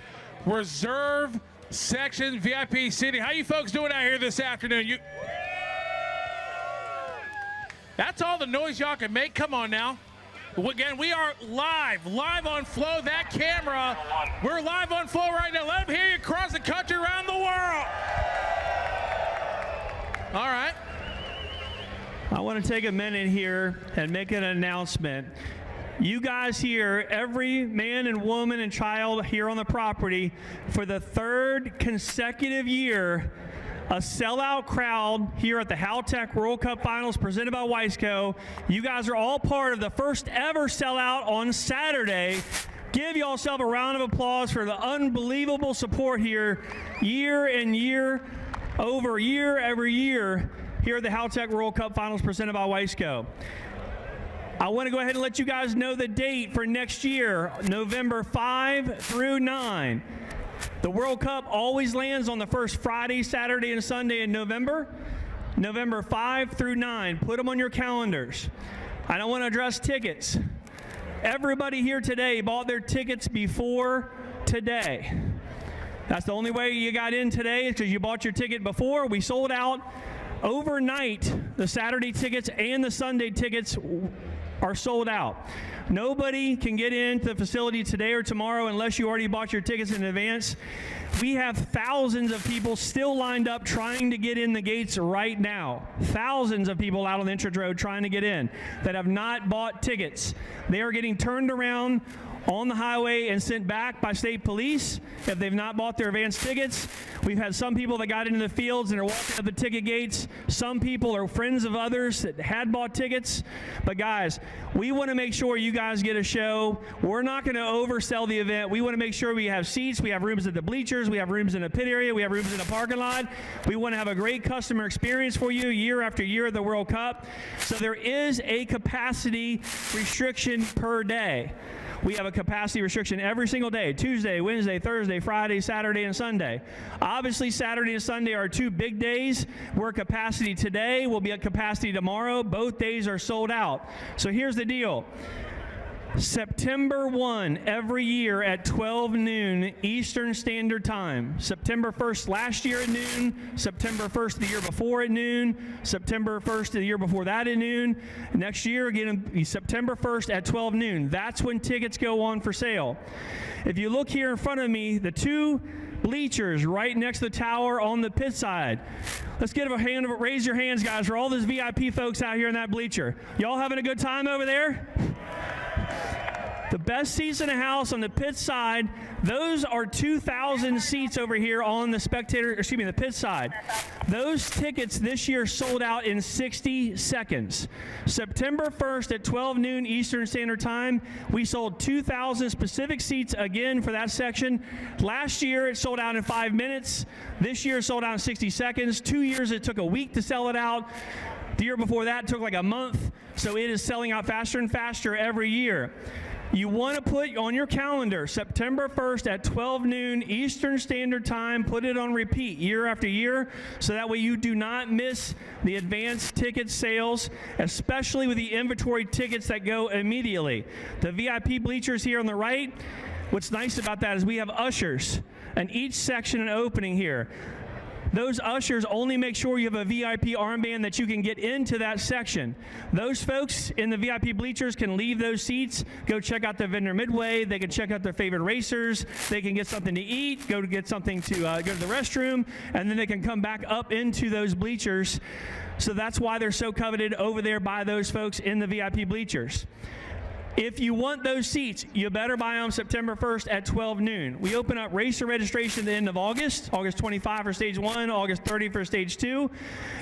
reserve section, VIP City. How you folks doing out here this afternoon? That's all the noise y'all can make. Come on now. Again, we are live on Flow. That camera, we're live on Flow right now. Let them hear you across the country, around the world. All right. I want to take a minute here and make an announcement. You guys here, every man and woman and child here on the property, for the third consecutive year, a sellout crowd here at the Haltech World Cup Finals presented by Wiseco. You guys are all part of the first ever sellout on Saturday. Give yourself a round of applause for the unbelievable support here, year and year over year every year, here at the Haltech World Cup Finals presented by Wiseco. I want to go ahead and let you guys know the date for next year, November 5 through 9. The World Cup always lands on the first Friday, Saturday, and Sunday in November. November 5 through 9. Put them on your calendars. I don't want to address tickets. Everybody here today bought their tickets before today. That's the only way you got in today, is because you bought your ticket before. We sold out overnight. The Saturday tickets and the Sunday tickets are sold out. Nobody can get into the facility today or tomorrow unless you already bought your tickets in advance. We have thousands of people still lined up trying to get in the gates right now. Thousands of people out on the entrance road trying to get in that have not bought tickets. They are getting turned around on the highway and sent back by state police if they've not bought their advance tickets. We've had some people that got into the fields and are walking up the ticket gates. Some people are friends of others that had bought tickets. But guys, we want to make sure you guys get a show. We're not going to oversell the event. We want to make sure we have seats. We have rooms at the bleachers. We have rooms in the pit area. We have rooms in the parking lot. We want to have a great customer experience for you year after year at the World Cup. So there is a capacity restriction per day. We have a capacity restriction every single day, Tuesday, Wednesday, Thursday, Friday, Saturday, and Sunday. Obviously, Saturday and Sunday are two big days. We're at capacity today. We'll be at capacity tomorrow. Both days are sold out. So here's the deal. September 1 every year at 12 noon Eastern Standard Time. September 1st last year at noon, September 1st the year before at noon, September 1st the year before that at noon. Next year again, September 1st at 12 noon. That's when tickets go on for sale. If you look here in front of me, the two bleachers right next to the tower on the pit side. Let's give a hand, raise your hands, guys, for all those VIP folks out here in that bleacher. Y'all having a good time over there? The best seats in the house on the pit side, those are 2,000 seats over here on the the pit side. Those tickets this year sold out in 60 seconds. September 1st at 12 noon Eastern Standard Time, we sold 2,000 specific seats again for that section. Last year it sold out in 5 minutes. This year it sold out in 60 seconds. 2 years it took a week to sell it out. The year before that it took like a month. So it is selling out faster and faster every year. You want to put on your calendar September 1st at 12 noon Eastern Standard Time. Put it on repeat year after year so that way you do not miss the advanced ticket sales, especially with the inventory tickets that go immediately. The VIP bleachers here on the right, what's nice about that is we have ushers in each section and opening here. Those ushers only make sure you have a VIP armband that you can get into that section. Those folks in the VIP bleachers can leave those seats, go check out the vendor midway, they can check out their favorite racers, they can get something to eat, go to get something to go to the restroom, and then they can come back up into those bleachers. So that's why they're so coveted over there by those folks in the VIP bleachers. If you want those seats, you better buy them September 1st at 12 noon. We open up racer registration at the end of August 25 for stage 1, August 30 for stage 2.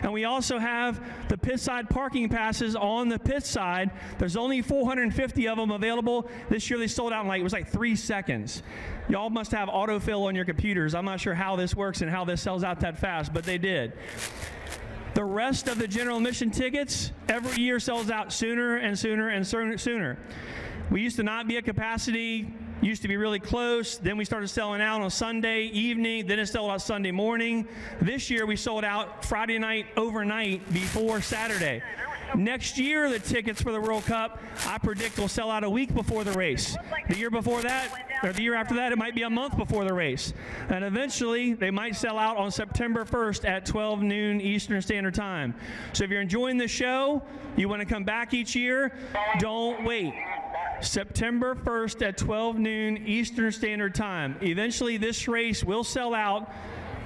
And we also have the pit side parking passes on the pit side. There's only 450 of them available. This year they sold out in it was like 3 seconds. Y'all must have autofill on your computers. I'm not sure how this works and how this sells out that fast, but they did. The rest of the general admission tickets every year sells out sooner and sooner and sooner. We used to not be at capacity, used to be really close, then we started selling out on Sunday evening, then it sold out Sunday morning. This year we sold out Friday night overnight before Saturday. Next year, the tickets for the World Cup, I predict, will sell out a week before the race. The year before that, or the year after that, it might be a month before the race. And eventually, they might sell out on September 1st at 12 noon Eastern Standard Time. So if you're enjoying the show, you want to come back each year, don't wait. September 1st at 12 noon Eastern Standard Time. Eventually, this race will sell out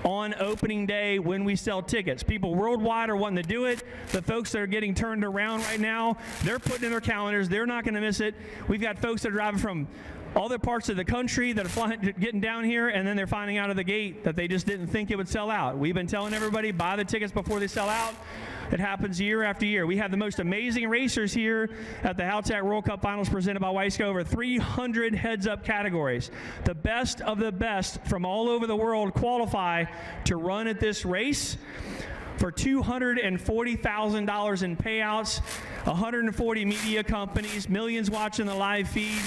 on opening day when we sell tickets. People worldwide are wanting to do it. The folks that are getting turned around right now, they're putting in their calendars. They're not going to miss it. We've got folks that are driving from other parts of the country that are getting down here, and then they're finding out of the gate that they just didn't think it would sell out. We've been telling everybody, buy the tickets before they sell out. It happens year after year. We have the most amazing racers here at the Haltech World Cup Finals presented by Wiseco. Over 300 heads-up categories. The best of the best from all over the world qualify to run at this race for $240,000 in payouts, 140 media companies, millions watching the live feed,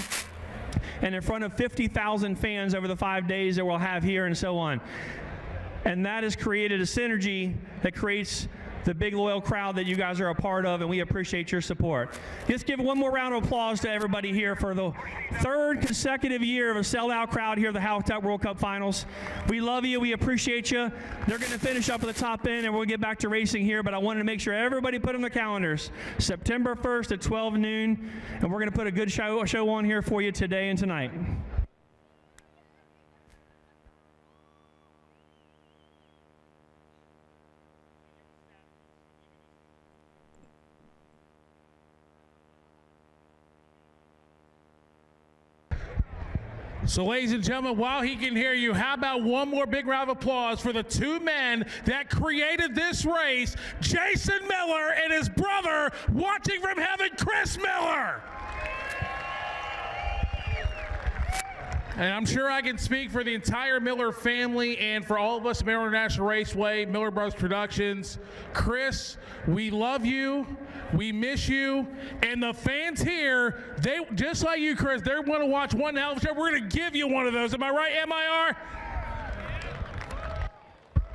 and in front of 50,000 fans over the 5 days that we'll have here and so on. And that has created a synergy that creates the big loyal crowd that you guys are a part of, and we appreciate your support. Let's give one more round of applause to everybody here for the third consecutive year of a sellout crowd here at the Haltech World Cup Finals. We love you. We appreciate you. They're going to finish up at the top end, and we'll get back to racing here, but I wanted to make sure everybody put on their calendars September 1st at 12 noon, and we're going to put a good show on here for you today and tonight. So, ladies and gentlemen, while he can hear you, how about one more big round of applause for the two men that created this race, Jason Miller and his brother, watching from heaven, Chris Miller. And I'm sure I can speak for the entire Miller family and for all of us at Maryland International Raceway, Miller Brothers Productions. Chris, we love you. We miss you. And the fans here, they just like you, Chris, they want to watch one hell of a show. We're going to give you one of those. Am I right, MIR?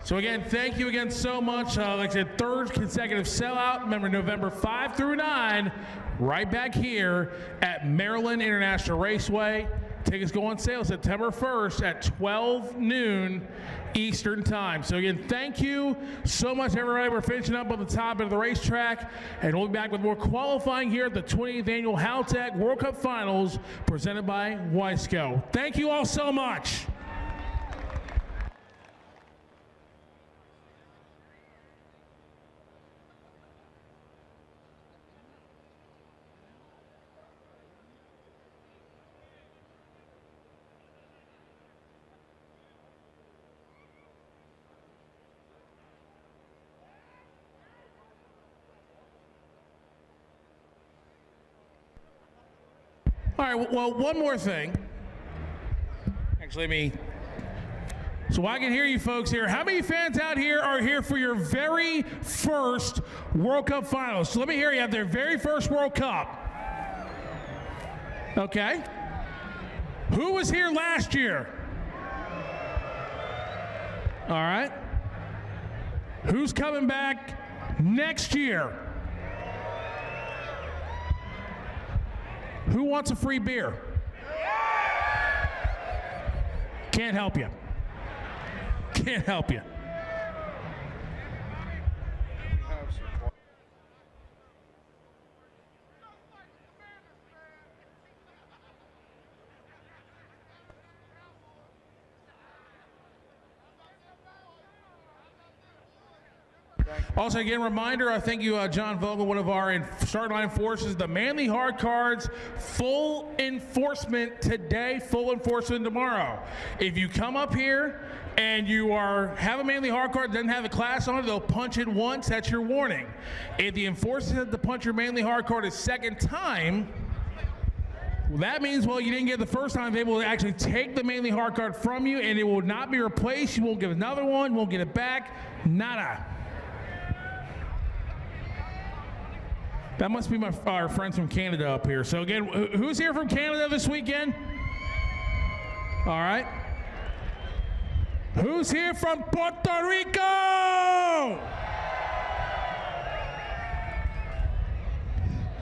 So again, thank you again so much. Like I said, third consecutive sellout. Remember, November 5 through 9, right back here at Maryland International Raceway. Tickets go on sale September 1st at 12 noon Eastern Time. So again, thank you so much, everybody. We're finishing up on the top of the racetrack, and we'll be back with more qualifying here at the 20th Annual Haltech World Cup Finals presented by Wiseco. Thank you all so much. All right, well, one more thing. Actually, so I can hear you folks here. How many fans out here are here for your very first World Cup Finals? So let me hear you have their very first World Cup. Okay. Who was here last year? All right. Who's coming back next year? Who wants a free beer? Can't help you. Can't help you. Also, again, reminder, I thank you, John Vogel, one of our start line enforcers. The Manly Hard Cards, full enforcement today, full enforcement tomorrow. If you come up here and you have a Manly Hard Card, doesn't have a class on it, they'll punch it once, that's your warning. If the enforcer said to punch your Manly Hard Card a second time, well, that means, well, you didn't get it the first time. They will actually take the Manly Hard Card from you, and it will not be replaced. You won't get another one, won't get it back, nada. That must be our friends from Canada up here. So again, who's here from Canada this weekend? All right. Who's here from Puerto Rico?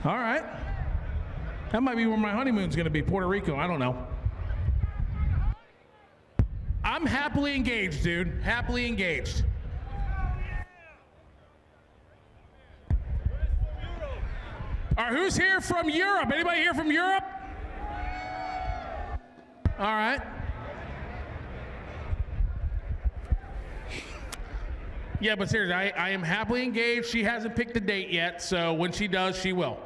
All right. That might be where my honeymoon's gonna be, Puerto Rico, I don't know. I'm happily engaged, dude, happily engaged. All right, who's here from Europe? Anybody here from Europe? All right. Yeah, but seriously, I am happily engaged. She hasn't picked a date yet, so when she does, she will.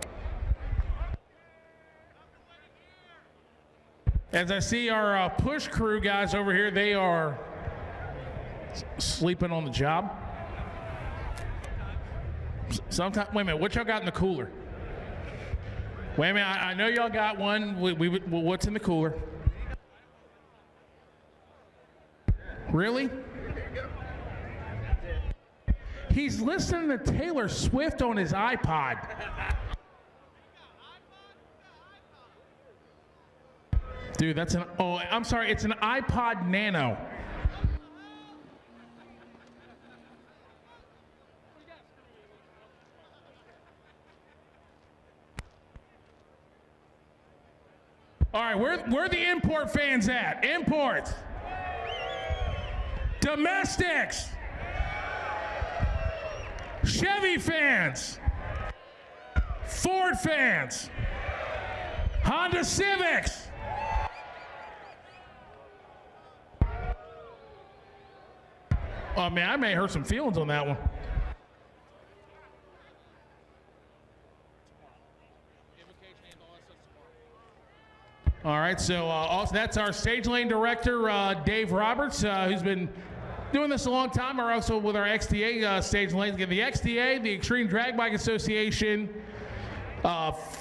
As I see our push crew guys over here, they are sleeping on the job. Sometimes, wait a minute, what y'all got in the cooler? Wait a minute, I know y'all got one. What's in the cooler? Really? He's listening to Taylor Swift on his iPod. Dude, that's I'm sorry, it's an iPod Nano. All right, where the import fans at? Imports. Domestics. Chevy fans. Ford fans. Honda Civics. Oh man, I may hurt some feelings on that one. All right, so also that's our stage lane director, Dave Roberts, who's been doing this a long time. We're also with our XDA stage lanes. Again, the XDA, the Extreme Drag Bike Association,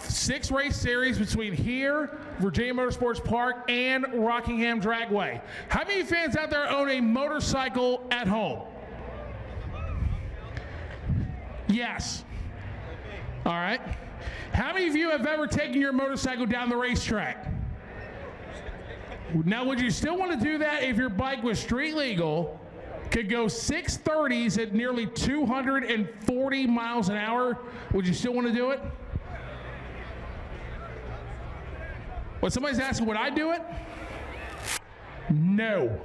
6 race series between here, Virginia Motorsports Park, and Rockingham Dragway. How many fans out there own a motorcycle at home? Yes. All right. How many of you have ever taken your motorcycle down the racetrack? Now, would you still want to do that if your bike was street legal, could go 630s at nearly 240 miles an hour? Would you still want to do it? When somebody's asking, would I do it? No.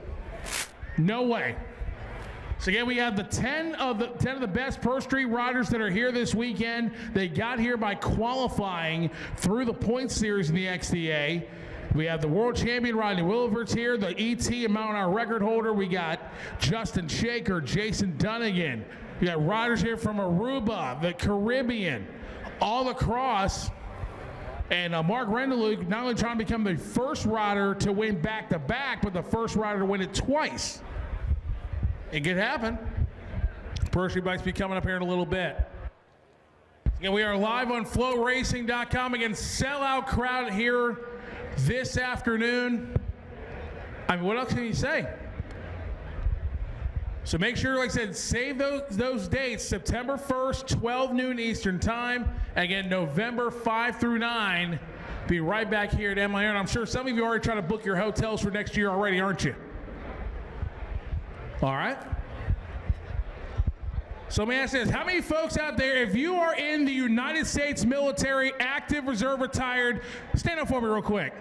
No way. So again, we have the 10 of the best Pro Street riders that are here this weekend. They got here by qualifying through the point series in the XDA. We have the world champion Rodney Williverts here, the ET and mile an hour record holder. We got Justin Shaker, Jason Dunnigan. We got riders here from Aruba, the Caribbean, all across. And Mark Rendeluk not only trying to become the first rider to win back-to-back, but the first rider to win it twice. It could happen. Pro Street Bikes be coming up here in a little bit. Again, we are live on FloRacing.com. Again, sellout crowd here this afternoon. I mean, what else can you say? So make sure, like I said, save those dates. September 1st, 12 noon Eastern time. Again, November 5 through 9, Be right back here at MIR, and I'm sure some of you are already trying to book your hotels for next year already, aren't you? All right. So let me ask this, how many folks out there, if you are in the United States military, active, reserve, retired, stand up for me real quick.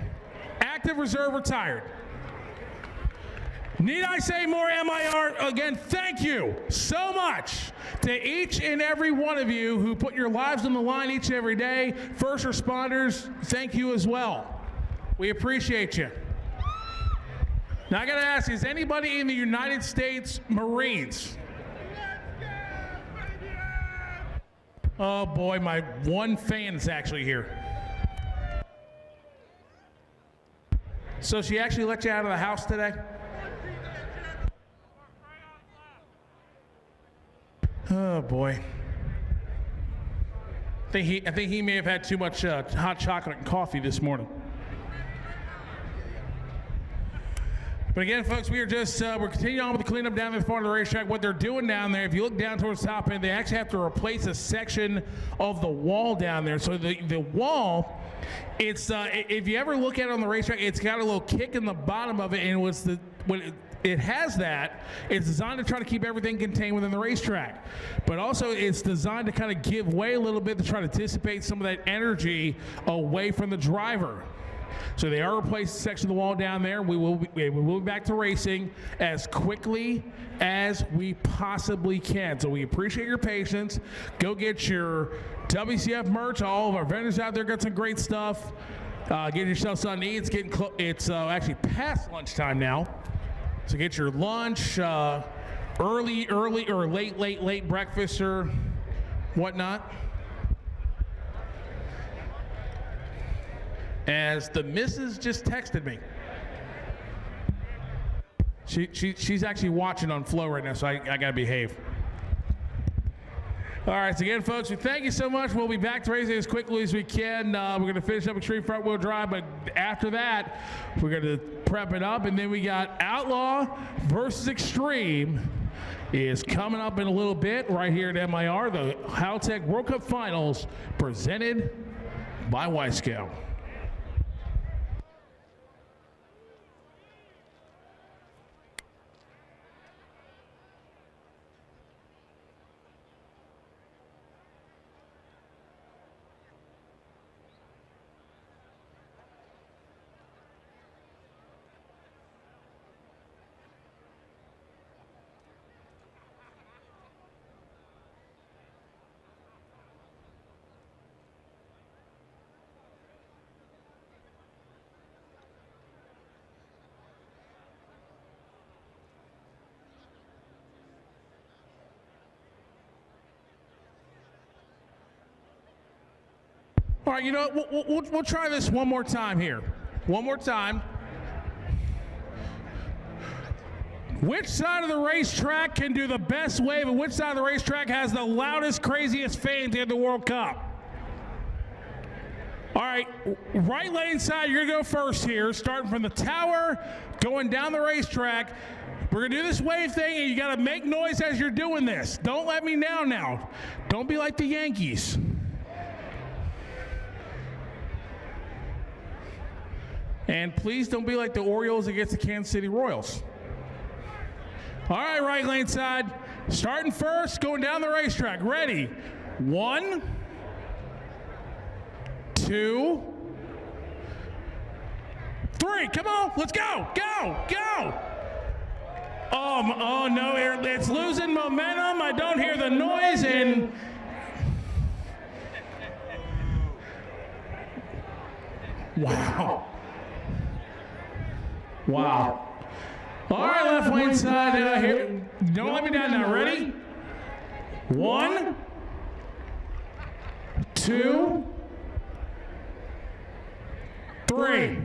Active, reserve, retired. Need I say more, MIR? Again, thank you so much to each and every one of you who put your lives on the line each and every day. First responders, thank you as well. We appreciate you. Now I gotta ask, is anybody in the United States Marines? Oh boy, my one fan is actually here. So she actually let you out of the house today? Oh boy. I think he may have had too much hot chocolate and coffee this morning. But again, folks, we are just, we're continuing on with the cleanup down there at the front of the racetrack. What they're doing down there, if you look down towards the top end, they actually have to replace a section of the wall down there. So the wall, it's, if you ever look at it on the racetrack, it's got a little kick in the bottom of it, and when it has that, it's designed to try to keep everything contained within the racetrack. But also it's designed to kind of give way a little bit to try to dissipate some of that energy away from the driver. So they are replacing a section of the wall down there. We will be back to racing as quickly as we possibly can. So we appreciate your patience. Go get your WCF merch. All of our vendors out there got some great stuff. Get yourself something to eat. It's actually past lunchtime now. So get your lunch, early or late breakfast or whatnot. As the missus just texted me. She's actually watching on Flow right now, so I gotta behave. All right, so again, folks, we thank you so much. We'll be back to racing as quickly as we can. We're gonna finish up Extreme Front Wheel Drive, but after that, we're gonna prep it up, and then we got Outlaw versus Extreme is coming up in a little bit right here at MIR, the Haltech World Cup Finals presented by Wiseco. All right, you know what? We'll try this one more time here. One more time. Which side of the racetrack can do the best wave, and which side of the racetrack has the loudest, craziest fans in the World Cup? All right, right lane side, you're gonna go first here, starting from the tower, going down the racetrack. We're gonna do this wave thing, and you gotta make noise as you're doing this. Don't let me down now. Don't be like the Yankees. And please don't be like the Orioles against the Kansas City Royals. All right, right lane side, starting first, going down the racetrack. Ready? 1, 2, 3. Come on, let's go, go. Oh no, it's losing momentum. I don't hear the noise, and wow. Wow. All right, left lane side here. Don't let me down now. Ready? 1, 2, 3.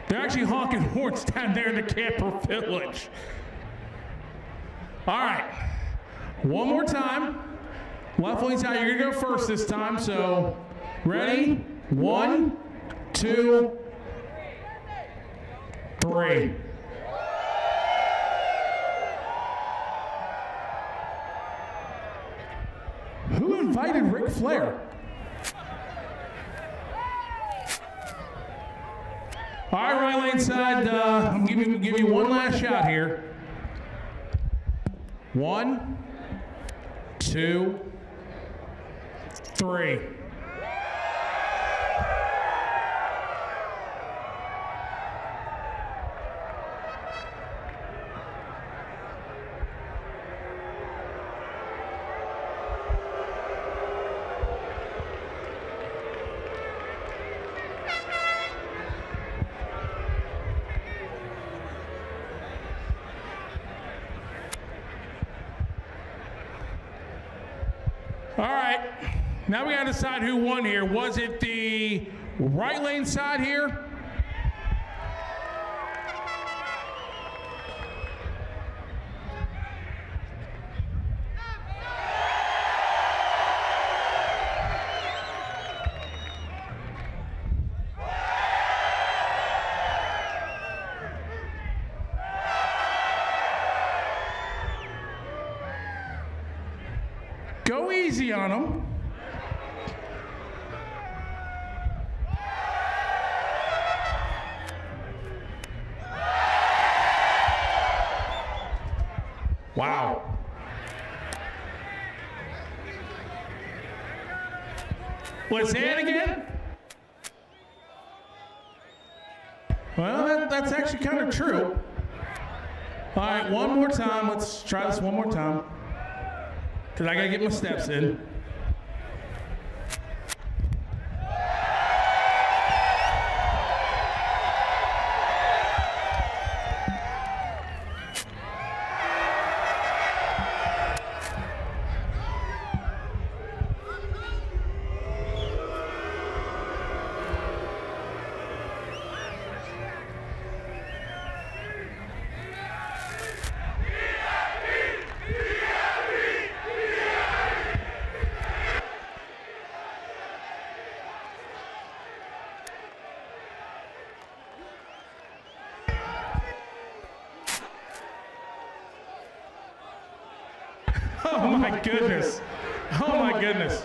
They're actually honking horns down there in the camper village. All right. One more time. Left lane side, you're gonna go first this time. So, ready? 1, 2, 3. invited Ric Flair. All right, right lane side, I'm give you one last shot here. 1, 2, 3. All right, now we gotta decide who won here. Was it the right lane side here? Go easy on them. Wow. Let's say it again. Well, that's actually kind of true. All right, one more time. Let's try this one more time. Because I got to get my steps in. Oh my goodness. Oh my goodness.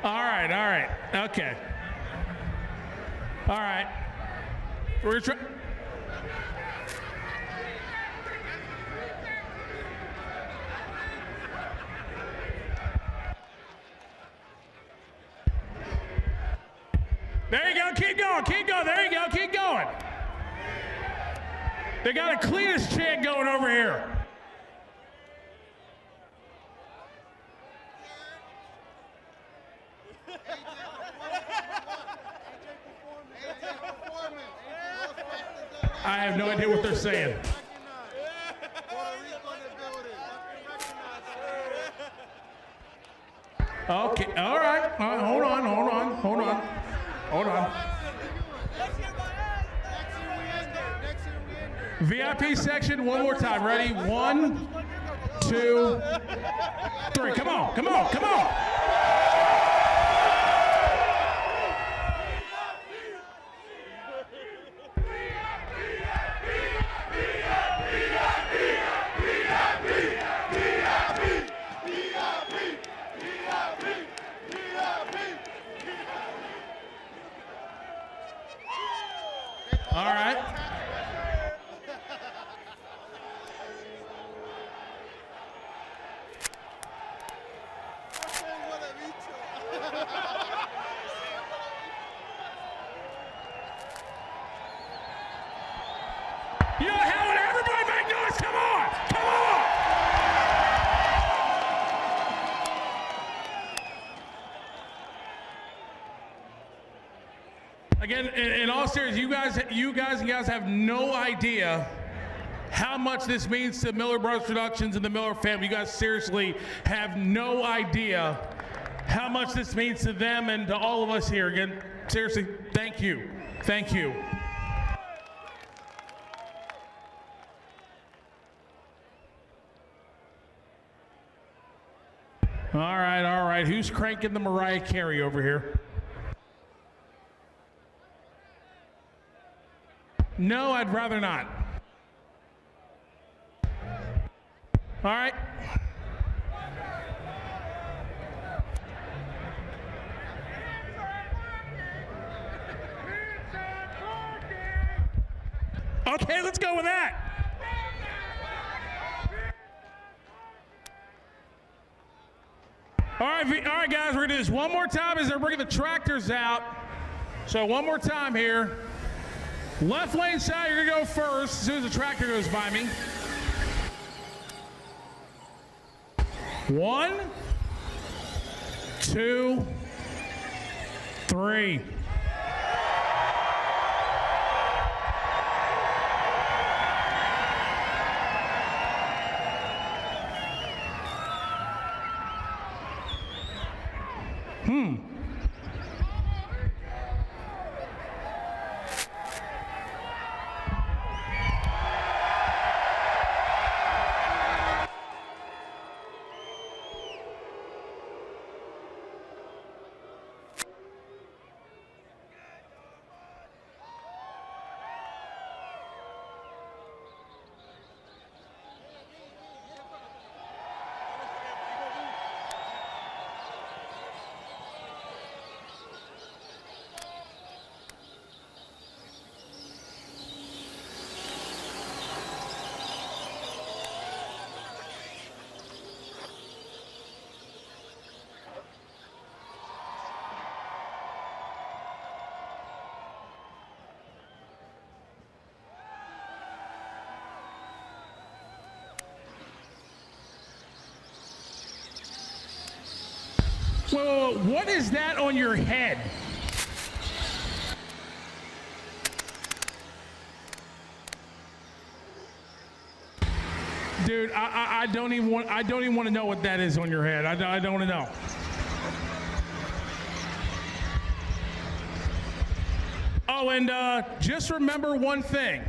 All right. Okay. All right. We're trying. There you go. Keep going. There you go. Keep going. They got a cleanest chant going over here. I have no idea what they're saying. Okay, all right. Hold on. VIP section, one more time. Ready? 1, 2, 3. Come on. All right. You know how would everybody make noise? Come on! Again, in all seriousness, you guys have no idea how much this means to Miller Brothers Productions and the Miller family. You guys seriously have no idea how much this means to them and to all of us here. Again, seriously, thank you. All right. Who's cranking the Mariah Carey over here? No, I'd rather not. All right. Okay, let's go with that. All right, guys, we're gonna do this one more time as they're bringing the tractors out. So one more time here. Left lane side, you're gonna go first as soon as the tractor goes by me. 1, 2, 3. Whoa, what is that on your head? Dude, I don't even want to know what that is on your head. I don't want to know. Oh, and just remember one thing.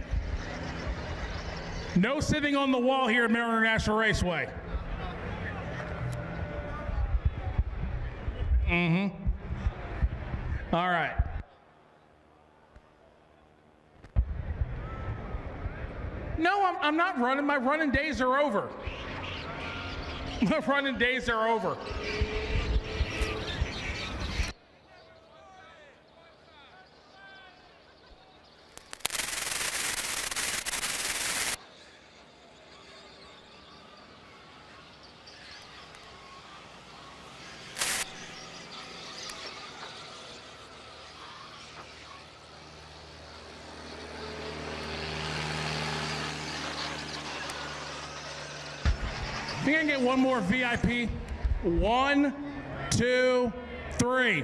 No sitting on the wall here at Maryland International Raceway. All right. No, I'm not running. My running days are over. My running days are over. I think I can get one more VIP. 1, 2, 3.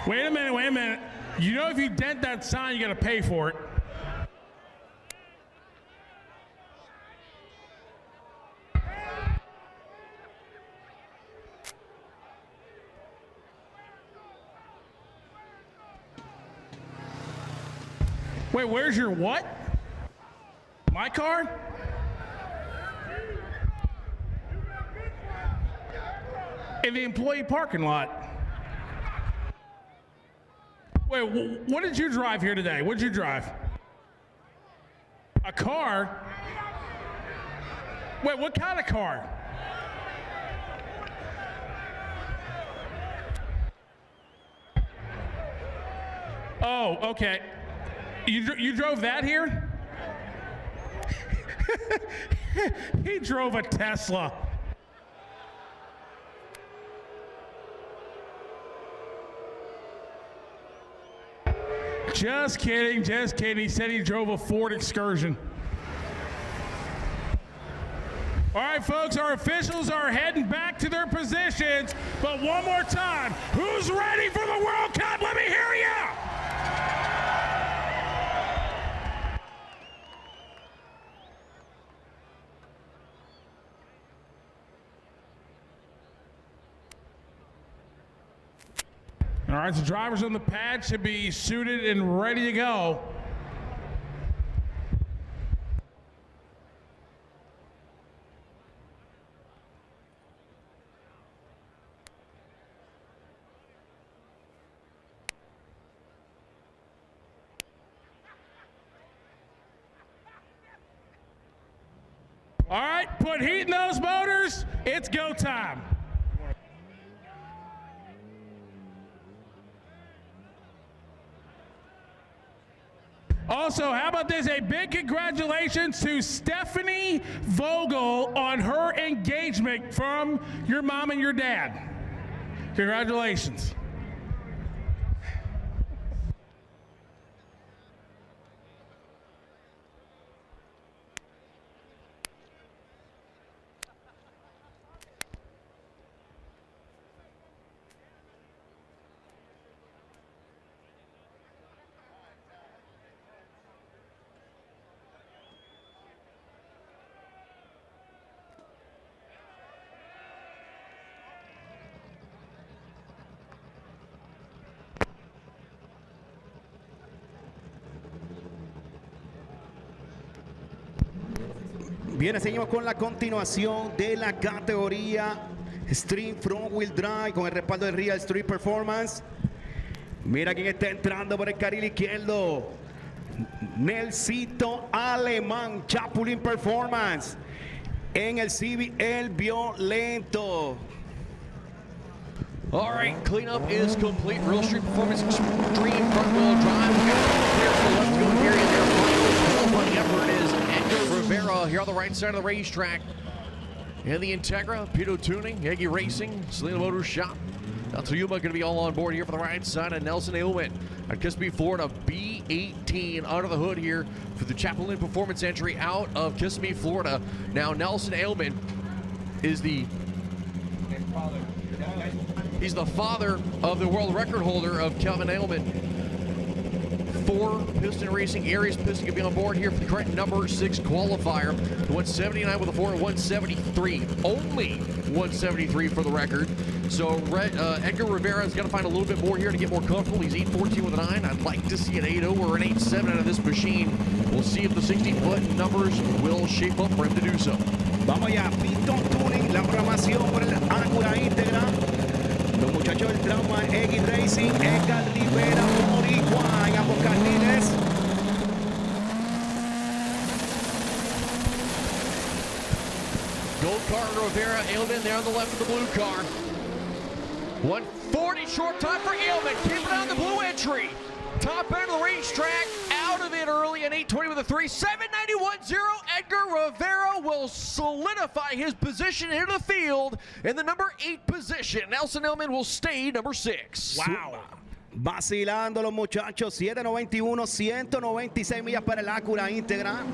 Wait a minute. You know if you dent that sign, you gotta pay for it. Wait, where's your what? My car? In the employee parking lot. Wait, what did you drive here today? What did you drive? A car? Wait, what kind of car? Oh, okay. You drove that here? He drove a Tesla. Just kidding. He said he drove a Ford Excursion. All right, folks, our officials are heading back to their positions. But one more time, who's ready for the World Cup? Let me hear you. All right, so drivers on the pad should be suited and ready to go. All right, put heat in those motors. It's go time. Also, how about this? A big congratulations to Stephanie Vogel on her engagement from your mom and your dad. Congratulations. Bien, seguimos con la continuación de la categoría Stream Front Wheel Drive con el respaldo de Real Street Performance. Mira quién está entrando por el carril izquierdo. Nelsito Alemán, Chapulín Performance. En el Civic, el Violento. All right, cleanup is complete. Real Street Performance Extreme Front Wheel Drive. We've got clear for the left to go here in their final qualifying effort is Edgar Rivera here on the right side of the racetrack. And the Integra, Pito Tuning, Yagi Racing, Selena Motors Shop. Yuma going to be all on board here for the right side, and Nelson Aylwin at Kissimmee, Florida, B18 under the hood here for the Chapulín Performance entry out of Kissimmee, Florida. Now Nelson Aylwin is he's the father of the world record holder of Kelvin Aylman. 4 piston racing. Aries piston can be on board here for the current number 6 qualifier. The 179 with a 4 and 173. Only 173 for the record. So Edgar Rivera is going to find a little bit more here to get more comfortable. He's 8.14 with a 9. I'd like to see an 8.0 or an 8.7 out of this machine. We'll see if the 60-foot numbers will shape up for him to do so. Vamos allá, Pito Tuning, la programación por el Acura íntegra. Los muchachos del trauma, X Racing, Edgar Rivera, Boricua en ambos carriles. Gold car, Rivera, Aylman there on the left of the blue car. 140 short time for Aylman, keeping on the blue entry. Top end of the racetrack, out of it early, an 8.20 with a 3, 7.91.0. Edgar Rivera will solidify his position into the field in the number 8 position. Nelson Aylman will stay number 6. Wow. Vacilando los muchachos, 7.91, 196 millas para el Acura íntegra.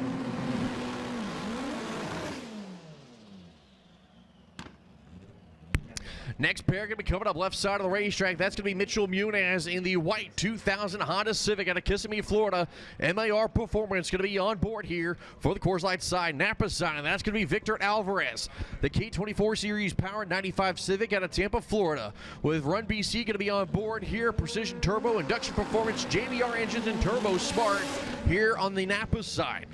Next pair going to be coming up left side of the racetrack. That's going to be Mitchell Muniz in the white 2000 Honda Civic out of Kissimmee, Florida. MAR Performance going to be on board here for the Coors Light side. Napa side, and that's going to be Victor Alvarez. The K24 Series powered 95 Civic out of Tampa, Florida. With Run BC going to be on board here. Precision Turbo, Induction Performance, JBR engines, and Turbo Smart here on the Napa side.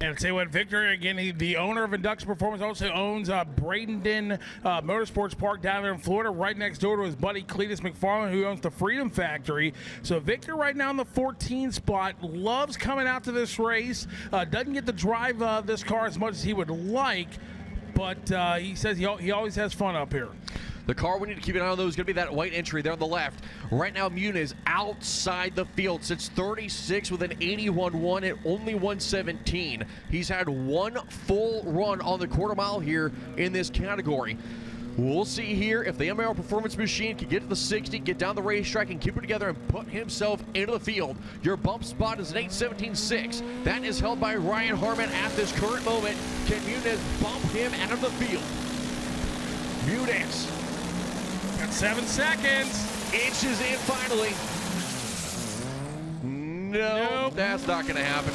And I'll tell you what, Victor, again, the owner of Induction Performance also owns Bradenton Motorsports Park down there in Florida, right next door to his buddy Cletus McFarland, who owns the Freedom Factory. So Victor right now in the 14 spot, loves coming out to this race, doesn't get to drive this car as much as he would like, but he says he always has fun up here. The car we need to keep an eye on, though, is going to be that white entry there on the left. Right now, Muniz outside the field. Sits 36 with an 81.1 at only 117. He's had one full run on the quarter mile here in this category. We'll see here if the MAR Performance machine can get to the 60, get down the racetrack, and keep it together and put himself into the field. Your bump spot is an 8.17.6. That is held by Ryan Harmon at this current moment. Can Muniz bump him out of the field? Muniz. Got 7 seconds. Inches in finally. No, that's not going to happen.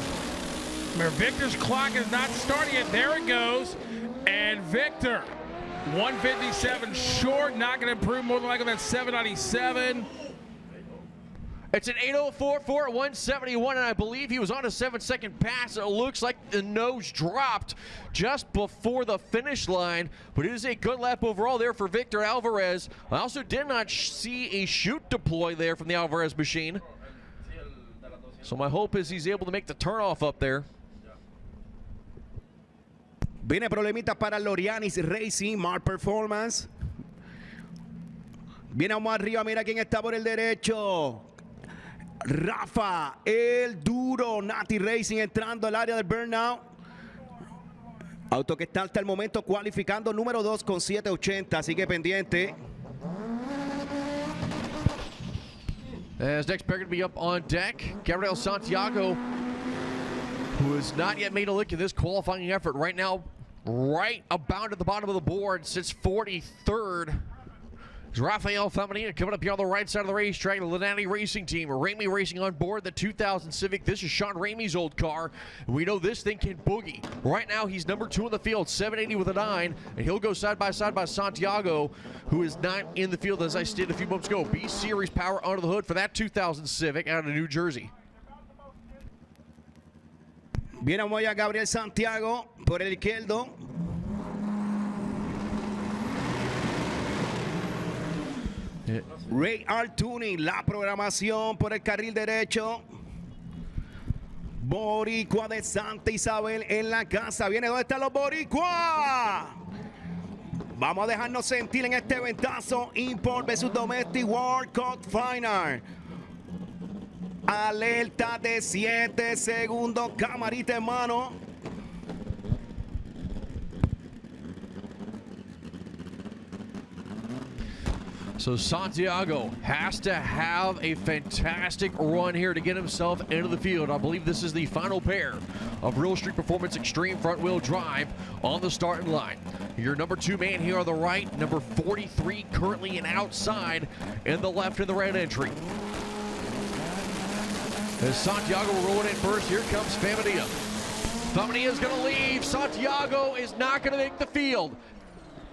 Victor's clock is not starting yet. There it goes. And Victor 157 short, not going to improve more than likely that 797. It's an 8:04 at 171, and I believe he was on a 7-second pass. It looks like the nose dropped just before the finish line, but it is a good lap overall there for Victor Alvarez. I also did not see a chute deploy there from the Alvarez machine. So my hope is he's able to make the turnoff up there. Viene problemita para Lorianis Racing, Mark Performance. Viene más arriba, mira quién está por el derecho. Rafa, el duro, Nati Racing entrando al área del burnout. Auto que está hasta el momento cualificando número 2 con 780, así que pendiente. As next pair going to be up on deck, Gabriel Santiago, who has not yet made a lick in this qualifying effort. Right now, right about at the bottom of the board, sits 43rd. Is Rafael Feminina coming up here on the right side of the racetrack. The Lenati Racing Team, Ramey Racing on board the 2000 Civic. This is Sean Ramey's old car. We know this thing can boogie. Right now, he's number 2 in the field, 780 with a 9, and he'll go side by Santiago, who is not in the field, as I stated a few moments ago. B-Series power under the hood for that 2000 Civic out of New Jersey. Viene a Gabriel Santiago por el izquierdo. Ray Artuni, la programación por el carril derecho. Boricua de Santa Isabel en la casa. Viene, ¿dónde están los Boricua? Vamos a dejarnos sentir en este ventazo. Import versus Domestic World Cup Final. Alerta de 7 segundos. Camarita en mano. So Santiago has to have a fantastic run here to get himself into the field. I believe this is the final pair of Real Street Performance Extreme front-wheel drive on the starting line. Your number 2 man here on the right, number 43 currently an outside in the left in the red entry. As Santiago rolling in first, here comes Feminina. Feminina is going to leave. Santiago is not going to make the field.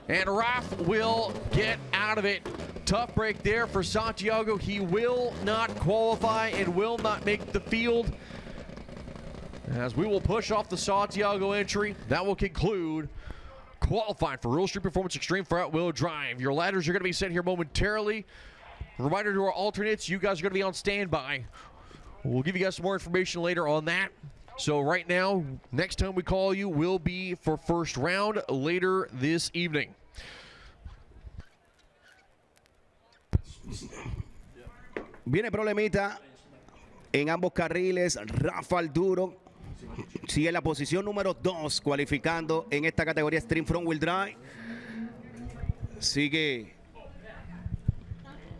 And Raf will get out of it. Tough break there for Santiago. He will not qualify and will not make the field. As we will push off the Santiago entry, that will conclude qualifying for Real Street Performance Extreme front-wheel drive. Your ladders are going to be set here momentarily. Reminder to our alternates, you guys are going to be on standby. We'll give you guys some more information later on that. So right now, next time we call you will be for first round later this evening. Viene problemita en ambos carriles. Rafael Duro sigue en la posición número 2, cualificando en esta categoría Stream Front Wheel Drive. Sigue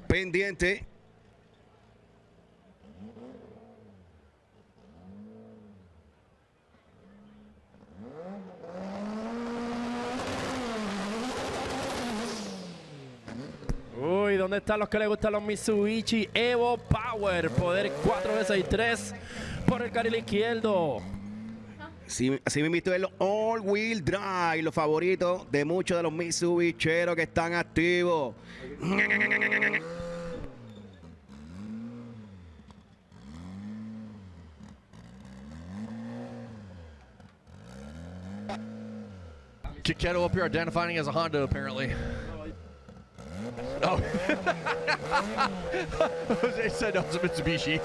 pendiente. Uy, ¿dónde están los que les gustan los Mitsubishi Evo Power? Poder 4D63 por el carril izquierdo. Sí, así mismo es el All Wheel Drive, los favoritos de muchos de los Mitsubicheros que están activos. Chiquetto up here identifying as a Honda, apparently. Oh. Jose said no, it's a Mitsubishi.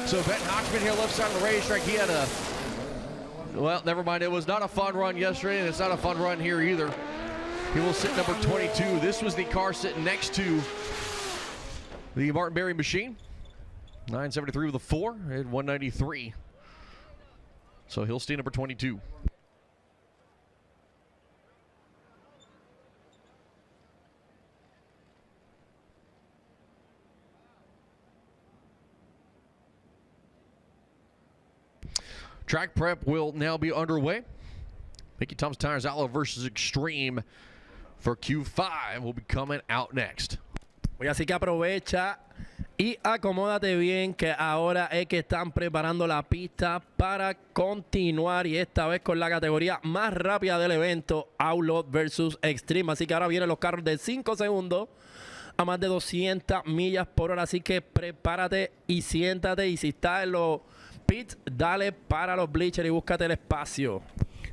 So Ben Hochman here, left side of the racetrack. He had a, well, never mind. It was not a fun run yesterday, and it's not a fun run here either. He will sit number 22. This was the car sitting next to the Martin Berry machine. 973 with a 4 and 193. So he'll stay number 22. Track prep will now be underway. Mickey Thomas Tires Outlaw versus Extreme for Q5 will be coming out next. Oye, así que aprovecha Y acomódate bien que ahora es que están preparando la pista para continuar y esta vez con la categoría más rápida del evento, Outlaw versus Extreme. Así que ahora vienen los carros de 5 segundos a más de 200 millas por hora. Así que prepárate y siéntate, y si estás en los pits, dale para los bleachers y búscate el espacio.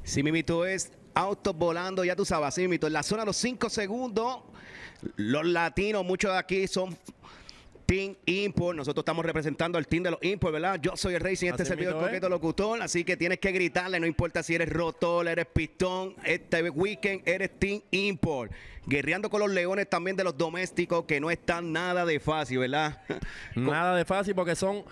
Si mimito es autos volando, ya tú sabes, así mimito. En la zona de los 5 segundos, los latinos, muchos de aquí son Team Import. Nosotros estamos representando al team de los Import, ¿verdad? Yo soy el Racing, este servidor coqueto locutor, así que tienes que gritarle, no importa si eres rotor, eres pistón, este weekend eres Team Import. Guerreando con los leones también de los domésticos, que no están nada de fácil, ¿verdad? Nada de fácil porque son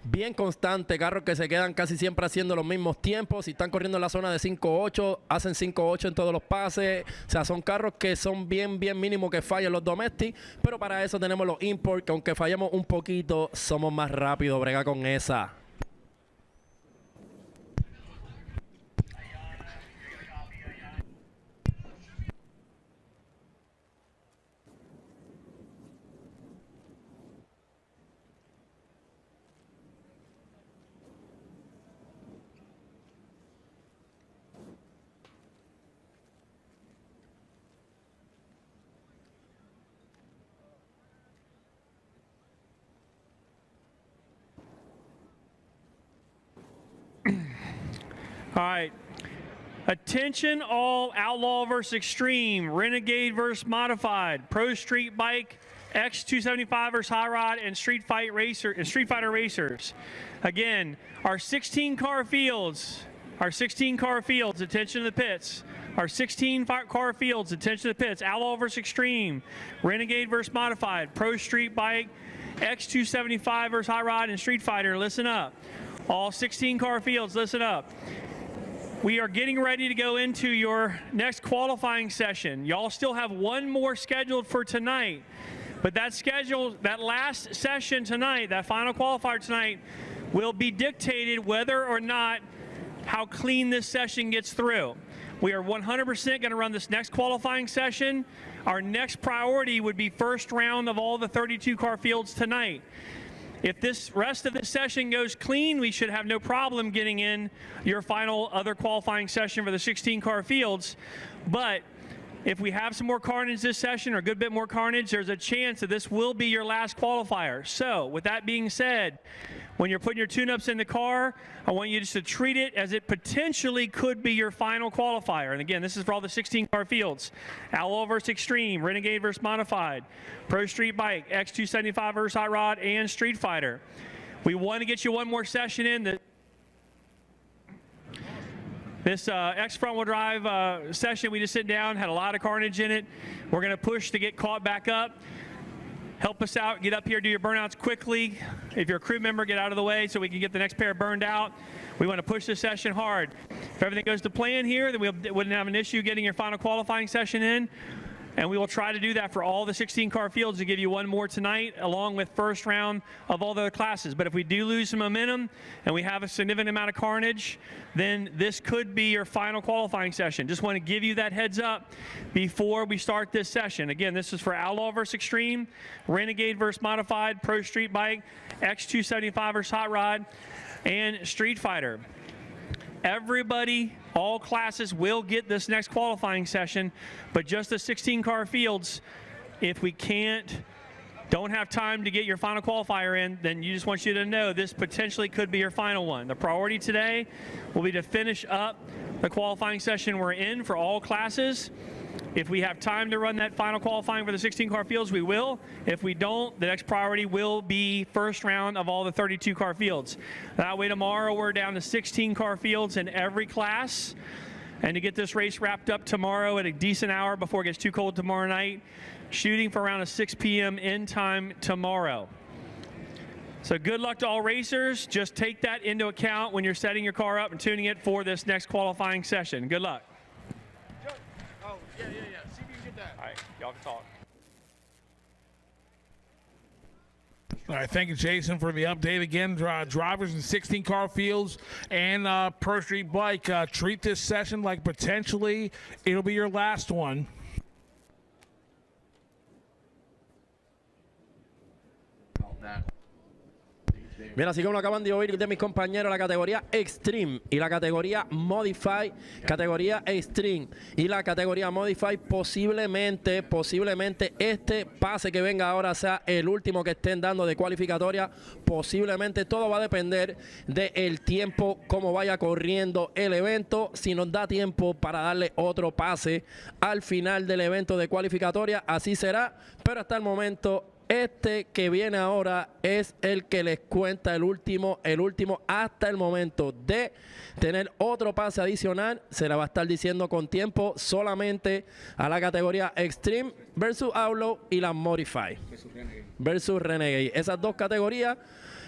bien constantes, carros que se quedan casi siempre haciendo los mismos tiempos. Si están corriendo en la zona de 5.8, hacen 5.8 en todos los pases. O sea, son carros que son bien mínimo que fallan los domésticos, pero para eso tenemos los import, que aunque fallemos un poquito, somos más rápidos. Brega con esa. All right. Attention all, Outlaw versus Extreme, Renegade versus Modified, Pro Street Bike, X275 versus High Rod, and Street Fighter Racers. Again, our 16 car fields, attention to the pits. Our 16 car fields, attention to the pits. Outlaw versus Extreme, Renegade versus Modified, Pro Street Bike, X275 versus High Rod, and Street Fighter. Listen up. All 16 car fields, listen up. We are getting ready to go into your next qualifying session. Y'all still have one more scheduled for tonight, but that last session tonight, that final qualifier tonight, will be dictated whether or not how clean this session gets through. We are 100% going to run this next qualifying session. Our next priority would be first round of all the 32 car fields tonight. If this rest of the session goes clean, we should have no problem getting in your final other qualifying session for the 16 car fields. But if we have some more carnage this session, or a good bit more carnage, there's a chance that this will be your last qualifier. So with that being said, when you're putting your tune-ups in the car, I want you just to treat it as it potentially could be your final qualifier. And again, this is for all the 16 car fields. Outlaw versus Extreme, Renegade versus Modified, Pro Street Bike, X275 versus Hot Rod, and Street Fighter. We want to get you one more session in. This X front-wheel drive session we just sit down, had a lot of carnage in it. We're going to push to get caught back up. Help us out, get up here, do your burnouts quickly. If you're a crew member, get out of the way so we can get the next pair burned out. We want to push this session hard. If everything goes to plan here, then we wouldn't have an issue getting your final qualifying session in. And we will try to do that for all the 16 car fields to give you one more tonight, along with first round of all the other classes. But if we do lose some momentum and we have a significant amount of carnage, then this could be your final qualifying session. Just want to give you that heads up before we start this session. Again, this is for Outlaw versus Extreme, Renegade versus Modified, Pro Street Bike, X275 versus Hot Rod, and Street Fighter. Everybody, all classes will get this next qualifying session, but just the 16 car fields, if we don't have time to get your final qualifier in, then you just want you to know this potentially could be your final one. The priority today will be to finish up the qualifying session we're in for all classes. If we have time to run that final qualifying for the 16 car fields, we will. If we don't, the next priority will be first round of all the 32 car fields. That way tomorrow we're down to 16 car fields in every class. And to get this race wrapped up tomorrow at a decent hour before it gets too cold tomorrow night, shooting for around a 6 p.m. end time tomorrow. So good luck to all racers. Just take that into account when you're setting your car up and tuning it for this next qualifying session. Good luck. Yeah. See if you can get that. All right, y'all can talk. All right, thank you, Jason, for the update. Again, drivers in 16 car fields and Pro Street Bike, treat this session like potentially it'll be your last one. That Mira, así como lo acaban de oír de mis compañeros, la categoría Extreme y la categoría Modify, categoría Extreme y la categoría Modify, posiblemente este pase que venga ahora sea el último que estén dando de cualificatoria. Posiblemente todo va a depender del tiempo, cómo vaya corriendo el evento, si nos da tiempo para darle otro pase al final del evento de cualificatoria, así será, pero hasta el momento este que viene ahora es el que les cuenta el último hasta el momento de tener otro pase adicional. Se la va a estar diciendo con tiempo solamente a la categoría Extreme versus Outlaw y la Modify versus Renegade. Esas dos categorías,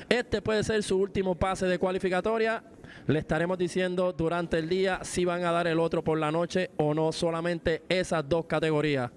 este puede ser su último pase de cualificatoria. Le estaremos diciendo durante el día si van a dar el otro por la noche o no, solamente esas dos categorías.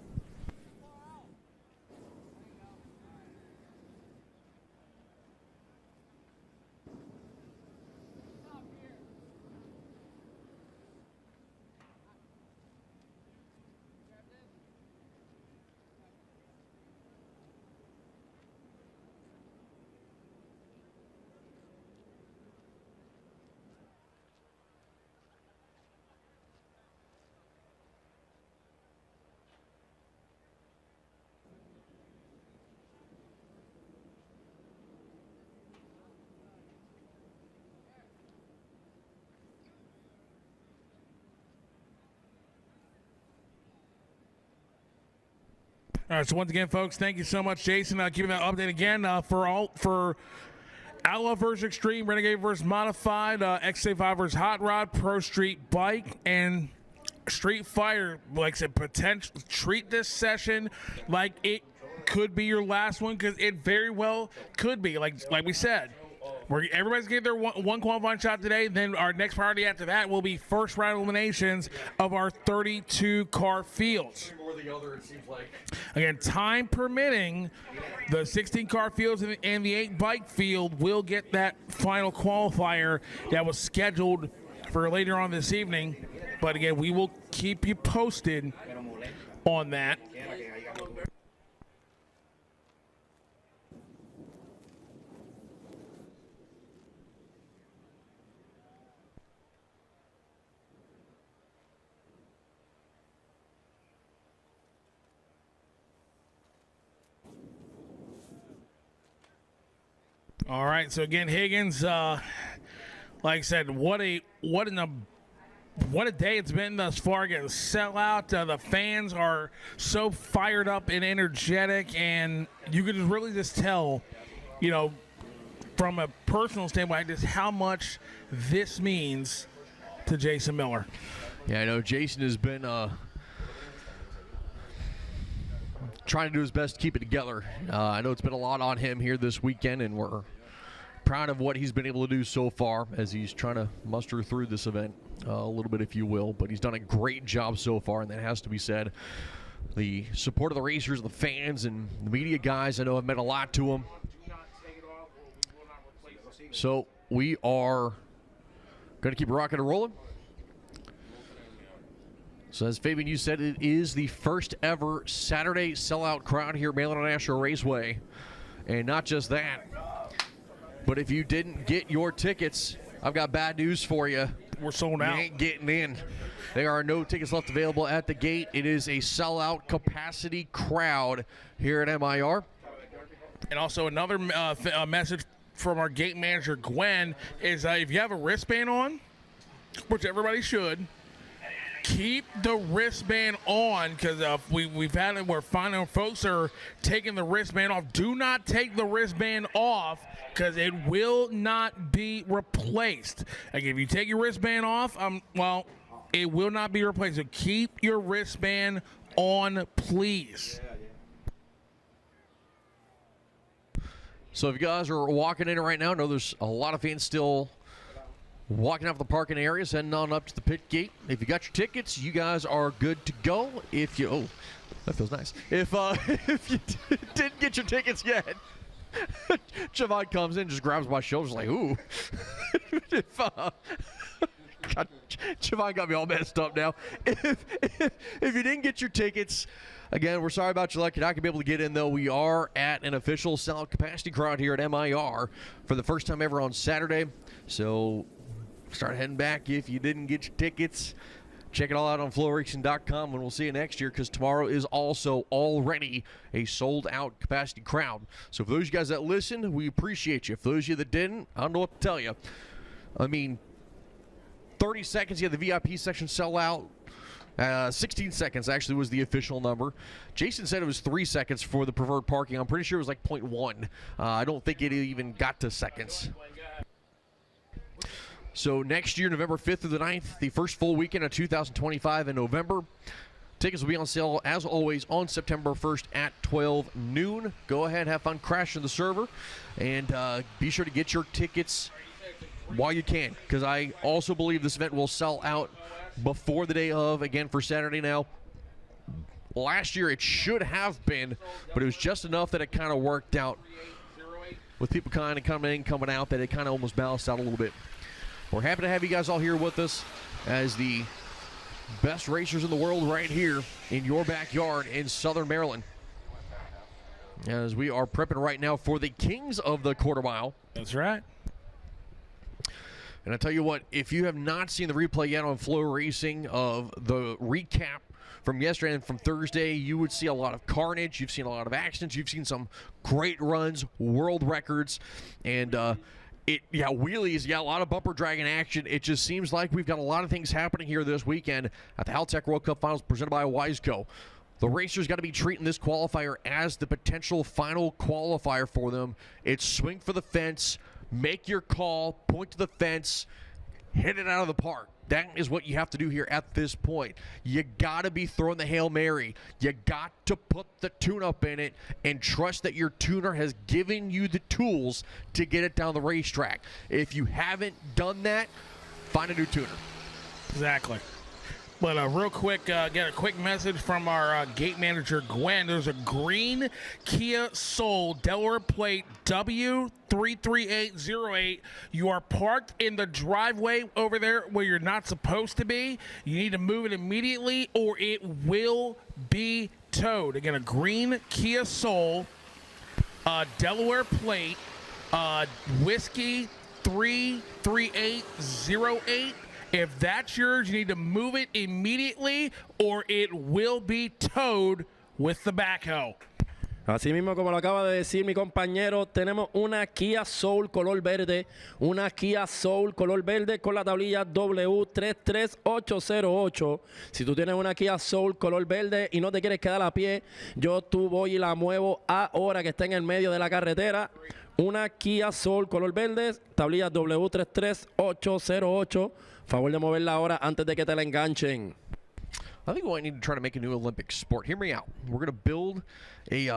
All right, so once again, folks, thank you so much, Jason. Keeping that update again for Outlaw versus Extreme, Renegade versus Modified, XA5 versus Hot Rod, Pro Street Bike, and Street Fighter. Like I said, potential treat this session like it could be your last one, because it very well could be. Like we said, everybody's getting their one qualifying shot today. Then our next priority after that will be first round eliminations of our 32 car fields. Again, time permitting, the 16 car fields and the 8 bike field will get that final qualifier that was scheduled for later on this evening. But again, we will keep you posted on that. All right, so again, Higgins, like I said, what a day it's been thus far. Again, sellout. The fans are so fired up and energetic, and you can just really just tell, you know, from a personal standpoint, just how much this means to Jason Miller. Yeah, I know Jason has been trying to do his best to keep it together. I know it's been a lot on him here this weekend, and we're proud of what he's been able to do so far as he's trying to muster through this event a little bit, if you will. But he's done a great job so far, and that has to be said. The support of the racers, the fans, and the media guys, I know have meant a lot to him. So we are going to keep rocking and rolling. So as Fabian, you said, it is the first ever Saturday sellout crowd here at Maryland National Raceway. And not just that, but if you didn't get your tickets, I've got bad news for you. We're sold out. You ain't getting in. There are no tickets left available at the gate. It is a sellout capacity crowd here at MIR. And also another message from our gate manager, Gwen, is if you have a wristband on, which everybody should, keep the wristband on, because we've had it where finding folks are taking the wristband off. Do not take the wristband off, because it will not be replaced. Like, if you take your wristband off, well, it will not be replaced. So keep your wristband on, please. So if you guys are walking in right now, I know there's a lot of fans still walking off the parking areas, heading on up to the pit gate. If you got your tickets, you guys are good to go. If you, oh, that feels nice. If you didn't get your tickets yet, Javon comes in, just grabs my shoulders like, ooh. God, Javon got me all messed up now. If you didn't get your tickets, again, we're sorry about your luck. You're not going to be able to get in, though. We are at an official sellout capacity crowd here at MIR for the first time ever on Saturday. So start heading back if you didn't get your tickets. Check it all out on FloRacing.com, and we'll see you next year because tomorrow is also already a sold-out capacity crowd. So for those of you guys that listened, we appreciate you. For those of you that didn't, I don't know what to tell you. I mean, 30 seconds, you had the VIP section sell out. 16 seconds actually was the official number. Jason said it was 3 seconds for the preferred parking. I'm pretty sure it was like 0.1. I don't think it even got to seconds. So next year, November 5th through the 9th, the first full weekend of 2025 in November. Tickets will be on sale, as always, on September 1st at 12 noon. Go ahead, have fun crashing the server, and be sure to get your tickets while you can, because I also believe this event will sell out before the day of, again, for Saturday now. Last year, it should have been, but it was just enough that it kind of worked out with people kind of coming in, coming out, that it kind of almost balanced out a little bit. We're happy to have you guys all here with us as the best racers in the world right here in your backyard in Southern Maryland. As we are prepping right now for the Kings of the Quarter Mile. That's right. And I tell you what, if you have not seen the replay yet on FloRacing of the recap from yesterday and from Thursday, you would see a lot of carnage. You've seen a lot of accidents. You've seen some great runs, world records, and wheelies, a lot of bumper dragging action. It just seems like we've got a lot of things happening here this weekend at the Haltech World Cup Finals presented by Wiseco. The racers got to be treating this qualifier as the potential final qualifier for them. It's swing for the fence, make your call, point to the fence, hit it out of the park. That is what you have to do here at this point. You got to be throwing the Hail Mary. You got to put the tune-up in it and trust that your tuner has given you the tools to get it down the racetrack. If you haven't done that, find a new tuner. Exactly. But real quick, get a quick message from our gate manager, Gwen. There's a green Kia Soul Delaware plate W33808. You are parked in the driveway over there where you're not supposed to be. You need to move it immediately or it will be towed. Again, a green Kia Soul Delaware plate, Whiskey 33808. If that's yours, you need to move it immediately or it will be towed with the backhoe. Así mismo como lo acaba de decir mi compañero, tenemos una Kia Soul color verde, una Kia Soul color verde con la tablilla W33808. Si tú tienes una Kia Soul color verde y no te quieres quedar a pie, tú voy y la muevo ahora que está en el medio de la carretera. Una Kia Soul color verde, tablilla W33808. Favor de moverla ahora antes de que te la enganchen. I think we might need to try to make a new Olympic sport. Hear me out. We're going to build a,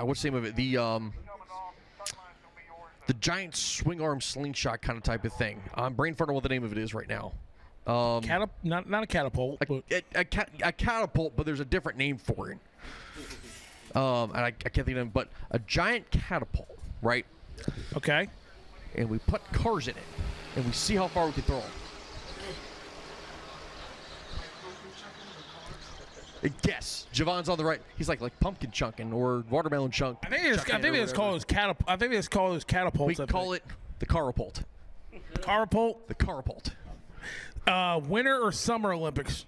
what's the name of it? The giant swing arm slingshot kind of type of thing. I'm brain farting what the name of it is right now. Not a catapult. A catapult, but there's a different name for it. And I can't think of it, but a giant catapult, right? Okay. And we put cars in it, and we see how far we can throw them. Yes, Javon's on the right. He's like pumpkin chunking or watermelon chunk. I think it's called catapult. We call it the carapult. Carapult? The carapult. Winter or summer Olympics?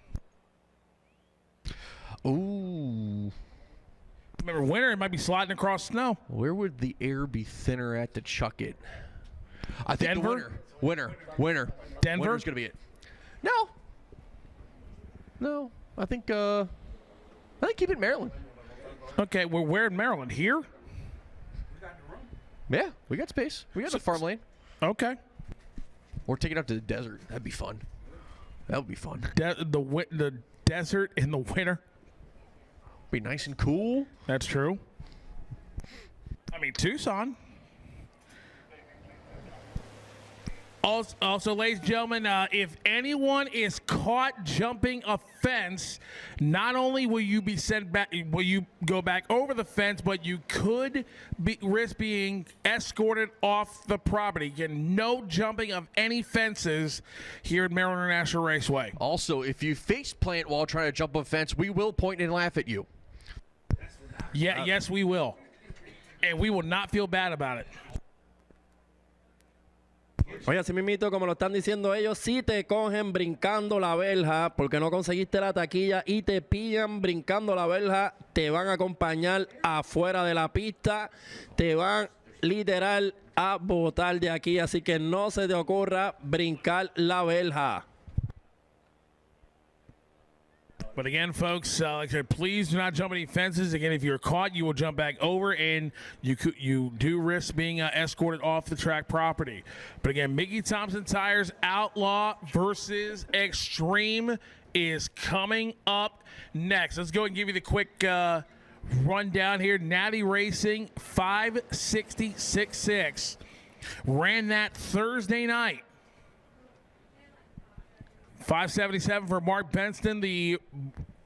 Ooh. Remember, winter, it might be sliding across snow. Where would the air be thinner at to chuck it? I think Denver? Winter. Denver? Winter's going to be it. No. I think keep it in Maryland. Okay, well, where in Maryland? Here? Yeah, we got space. We got the farmland. Okay. Or take it out to the desert. That'd be fun. That would be fun. The desert in the winter. Be nice and cool. That's true. I mean, Tucson. Also, ladies and gentlemen, if anyone is caught jumping a fence, not only will you be sent back, will you go back over the fence, but you could risk being escorted off the property. Again, no jumping of any fences here at Maryland International Raceway. Also, if you face plant while trying to jump a fence, we will point and laugh at you. Yeah, yes, we will. And we will not feel bad about it. Oye, así mismito, como lo están diciendo ellos, si te cogen brincando la verja porque no conseguiste la taquilla y te pillan brincando la verja, te van a acompañar afuera de la pista, te van literal a botar de aquí, así que no se te ocurra brincar la verja. But again, folks, like I said, please do not jump any fences. Again, if you're caught, you will jump back over, and you do risk being escorted off the track property. But again, Mickey Thompson Tires Outlaw versus Extreme is coming up next. Let's go and give you the quick rundown here. Natty Racing 566.6 ran that Thursday night. 577 for Mark Benston, the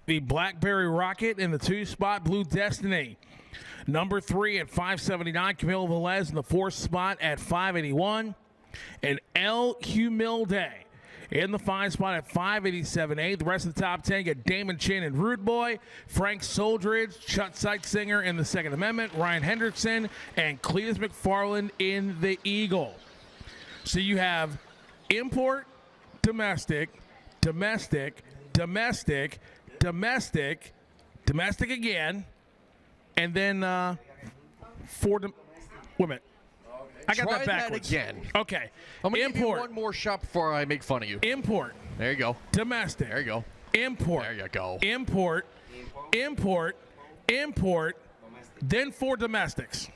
Blackberry Rocket in the 2 spot, Blue Destiny. Number 3 at 579, Camilo Velez in the 4th spot at 581. And El Humilde in the 5 spot at 587.8. The rest of the top 10 get Damon Chin and Rude Boy, Frank Soldridge, Chut Sightsinger in the Second Amendment, Ryan Hendrickson, and Cletus McFarland in the Eagle. So you have import, domestic, domestic, domestic, domestic, domestic again, and then wait a minute. I got that backwards. Again. Okay. I'm going to give you one more shot before I make fun of you. Import. There you go. Domestic. There you go. Import. There you go. Import. Import. Import. Then 4 domestics.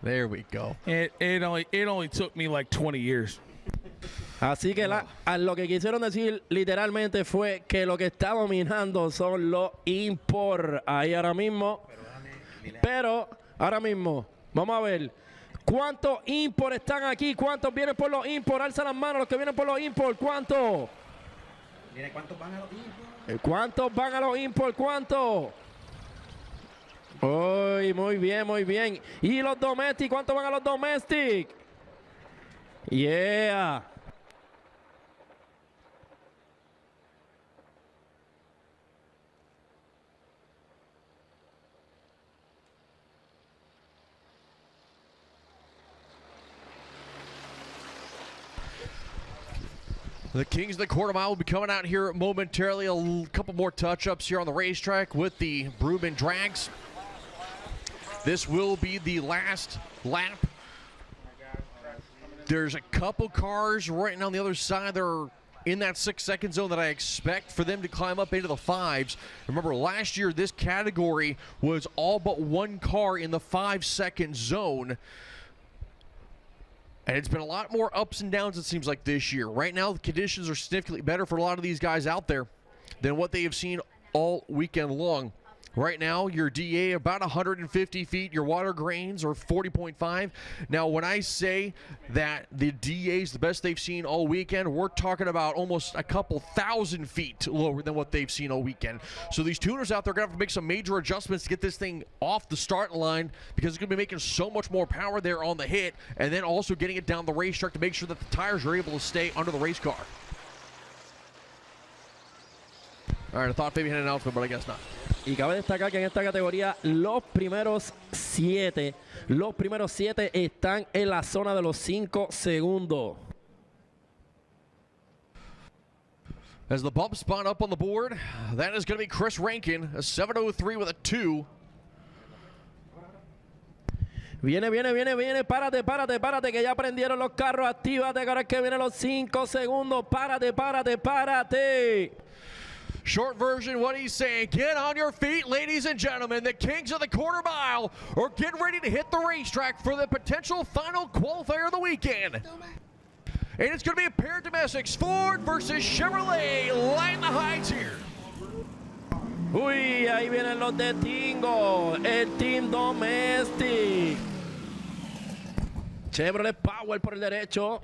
There we go. It only took me like 20 years. Así que lo que quisieron decir literalmente fue que lo que está dominando son los import ahí ahora mismo. Pero ahora mismo, vamos a ver cuántos import están aquí, cuántos vienen por los import. Alza las manos los que vienen por los import. ¿Cuántos? ¿Cuántos van a los import? ¿Cuántos van a los import? ¿Cuántos? Uy, muy bien, muy bien. ¿Y los domestic? ¿Cuántos van a los domestic? Yeah. The Kings of the Quarter Mile will be coming out here momentarily. A couple more touch-ups here on the racetrack with the Broom and Drags. This will be the last lap. There's a couple cars right on the other side that are in that 6-second zone that I expect for them to climb up into the 5s. Remember, last year this category was all but one car in the 5-second zone. And it's been a lot more ups and downs, it seems like, this year. Right now, the conditions are significantly better for a lot of these guys out there than what they have seen all weekend long. Right now, your DA about 150 feet. Your water grains are 40.5. Now, when I say that the DA is the best they've seen all weekend, we're talking about almost a couple thousand feet lower than what they've seen all weekend. So these tuners out there are going to have to make some major adjustments to get this thing off the starting line, because it's going to be making so much more power there on the hit, and then also getting it down the racetrack to make sure that the tires are able to stay under the race car. All right, I thought maybe had an announcement, but I guess not. Y cabe destacar que en esta categoría los primeros 7 están en la zona de los 5 segundos. As the bump spot up on the board, that is going to be Chris Rankin, a 7:03 with a 2. Viene, párate, que ya prendieron los carros, actívate, que ahora es que vienen los 5 segundos, párate. Short version, what he's saying, get on your feet, ladies and gentlemen. The Kings of the Quarter Mile are getting ready to hit the racetrack for the potential final qualifier of the weekend. And it's going to be a pair of domestics, Ford versus Chevrolet, lighting the hides here. Uy, ahí vienen los de Tingo, el Team Domestic. Chevrolet Power por el derecho.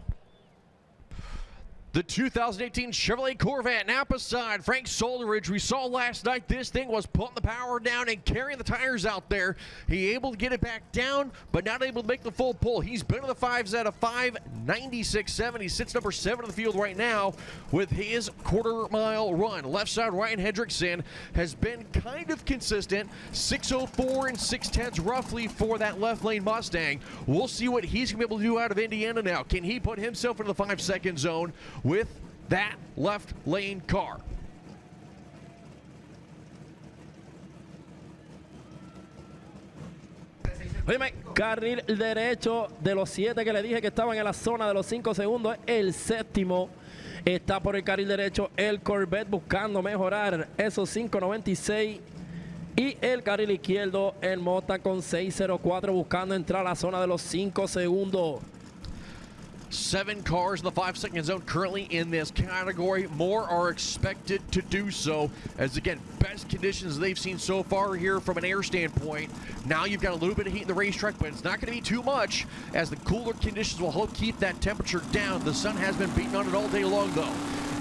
The 2018 Chevrolet Corvette Napa side, Frank Soldridge. We saw last night this thing was putting the power down and carrying the tires out there. He able to get it back down, but not able to make the full pull. He's been in the fives at a 5.96.7. He sits number 7 in the field right now with his quarter-mile run. Left side, Ryan Hendrickson has been kind of consistent. 6.04 and 6.10 roughly for that left lane Mustang. We'll see what he's going to be able to do out of Indiana now. Can he put himself into the 5-second zone with that left lane car? Óyeme, carril derecho de los 7 que le dije que estaban en la zona de los 5 segundos. El séptimo está por el carril derecho el Corvette buscando mejorar esos 5.96. Y el carril izquierdo el Mota con 6.04 buscando entrar a la zona de los 5 segundos. 7 cars in the 5-second zone currently in this category. More are expected to do so, as again, best conditions they've seen so far here from an air standpoint. Now you've got a little bit of heat in the racetrack, but it's not going to be too much, as the cooler conditions will help keep that temperature down. The sun has been beating on it all day long, though.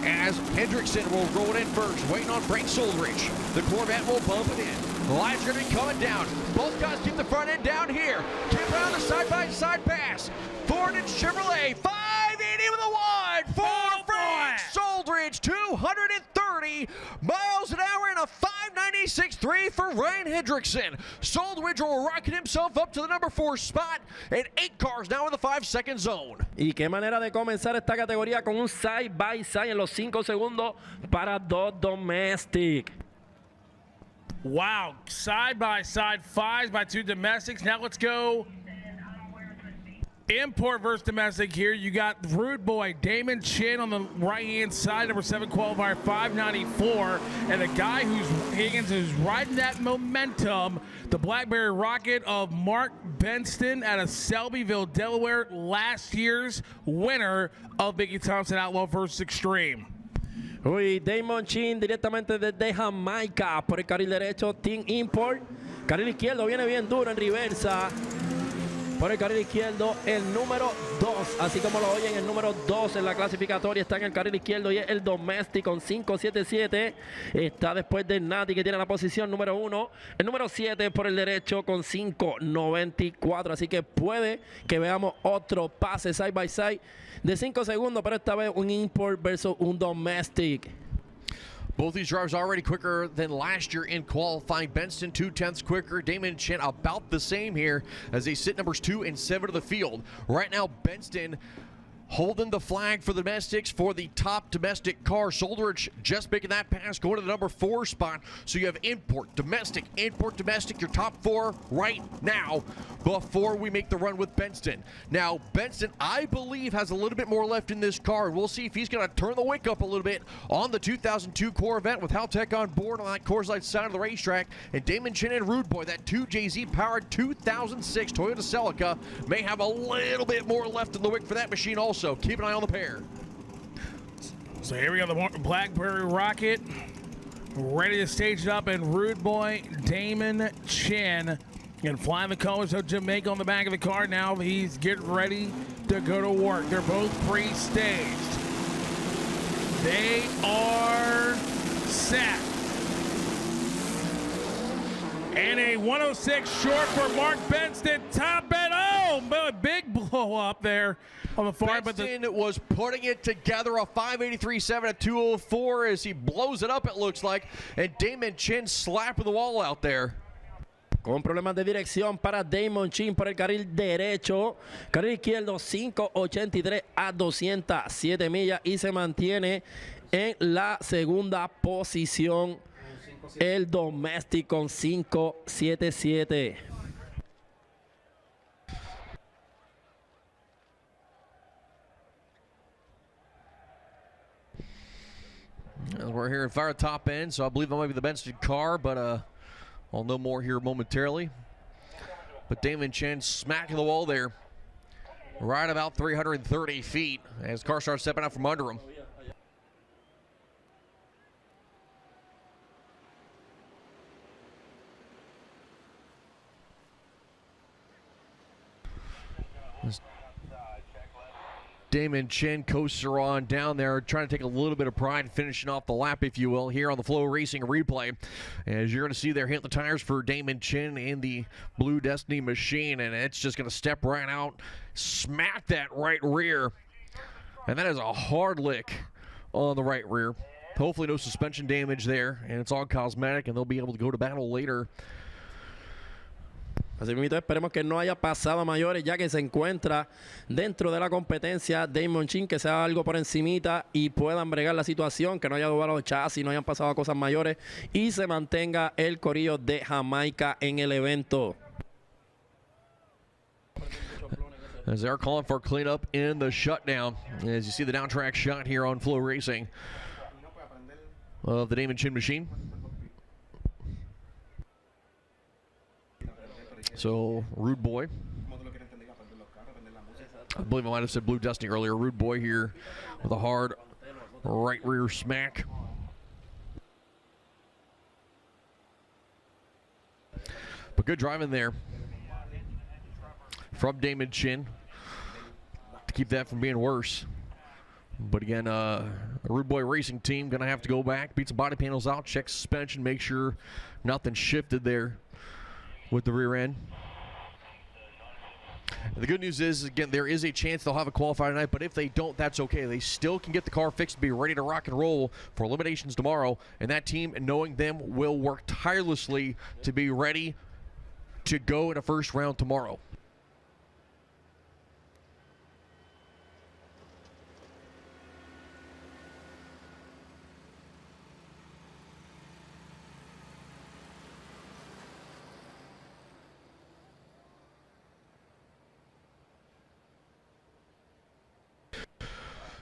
As Hendrickson will roll it in first, waiting on Frank Soldridge. The Corvette will bump it in. The line's going to be coming down. Both guys keep the front end down here. Keep it on the side-by-side pass. Ford and Chevrolet, 580 with a wide for Frank Soldridge, 230 miles an hour and a 5.96.3 for Ryan Hendrickson. Soldridge will rocket himself up to the number 4 spot, and 8 cars now in the 5-second zone. Y qué manera de comenzar esta categoría con un side-by-side en los 5 segundos para dos domestic. Wow, side-by-side, 5s by 2 domestics. Now let's go import versus domestic here. You got Rude Boy Damon Chin on the right-hand side, number 7 qualifier, 594. And the guy Higgins who's riding that momentum, the Blackberry Rocket of Mark Benston out of Selbyville, Delaware, last year's winner of Mickey Thompson Outlaw vs. Extreme. Uy, Damon Chin directamente desde Jamaica por el carril derecho, Team Import. Carril izquierdo viene bien duro en reversa. Por el carril izquierdo, el número 2, así como lo oyen, el número 2 en la clasificatoria está en el carril izquierdo y es el Domestic con 5.77. Está después de Nati, que tiene la posición número 1. El número 7 por el derecho con 5.94. Así que puede que veamos otro pase side by side de 5 segundos, pero esta vez un Import versus un Domestic. Both these drivers already quicker than last year in qualifying. Benston 0.2 quicker. Damon Chin about the same here as they sit numbers 2 and 7 of the field. Right now, Benston holding the flag for the domestics for the top domestic car. Soldridge just making that pass, going to the number 4 spot. So you have import, domestic, your top 4 right now before we make the run with Benston. Now, Benston, I believe, has a little bit more left in this car. We'll see if he's going to turn the wick up a little bit on the 2002 Corvette with Haltech on board on that Coors Light side of the racetrack. And Damon Chin and Rude Boy, that 2JZ powered 2006 Toyota Celica, may have a little bit more left in the wick for that machine also. So keep an eye on the pair. So here we go, the Blackberry Rocket ready to stage it up, and Rude Boy Damon Chin and flying the colors of Jamaica on the back of the car. Now he's getting ready to go to work. They're both pre-staged. They are set. And a 106 short for Mark Benston. Top end. Oh, big blow up there on the far. Benston was putting it together, a 5.83.7 at 2.04 as he blows it up, it looks like. And Damon Chin slapping the wall out there. Con problemas de dirección para Damon Chin por el carril derecho. Carril izquierdo 5.83 a 207 millas y se mantiene en la segunda posición. El Domestic con 5.77. We're here in fire top end, so I believe that might be the Benston car, but I'll know more here momentarily. But Damon Chin smacking the wall there, right about 330 feet as car starts stepping out from under him. Damon Chin coaster on down there, trying to take a little bit of pride in finishing off the lap, if you will, here on the FloRacing replay. As you're going to see there, hit the tires for Damon Chin in the Blue Destiny machine, and it's just going to step right out, smack that right rear. And that is a hard lick on the right rear. Hopefully no suspension damage there, and it's all cosmetic, and they'll be able to go to battle later. Así mismo, esperemos que no haya pasado a mayores, ya que se encuentra dentro de la competencia Damon Chin, que sea algo por encimita y puedan bregar la situación, que no haya doblado chasis, no hayan pasado cosas mayores y se mantenga el corillo de Jamaica en el evento. As they're calling for cleanup in the shutdown. As you see the down track shot here on FloRacing of the Damon Chin machine. So, Rude Boy. I believe I might have said Blue Destiny earlier. Rude Boy here with a hard right rear smack. But good driving there from Damon Chin to keep that from being worse. But again, a Rude Boy Racing team going to have to go back, beat some body panels out, check suspension, make sure nothing shifted there with the rear end. And the good news is, again, there is a chance they'll have a qualifier tonight, but if they don't, that's okay. They still can get the car fixed to be ready to rock and roll for eliminations tomorrow, and that team, knowing them, will work tirelessly to be ready to go in a first round tomorrow.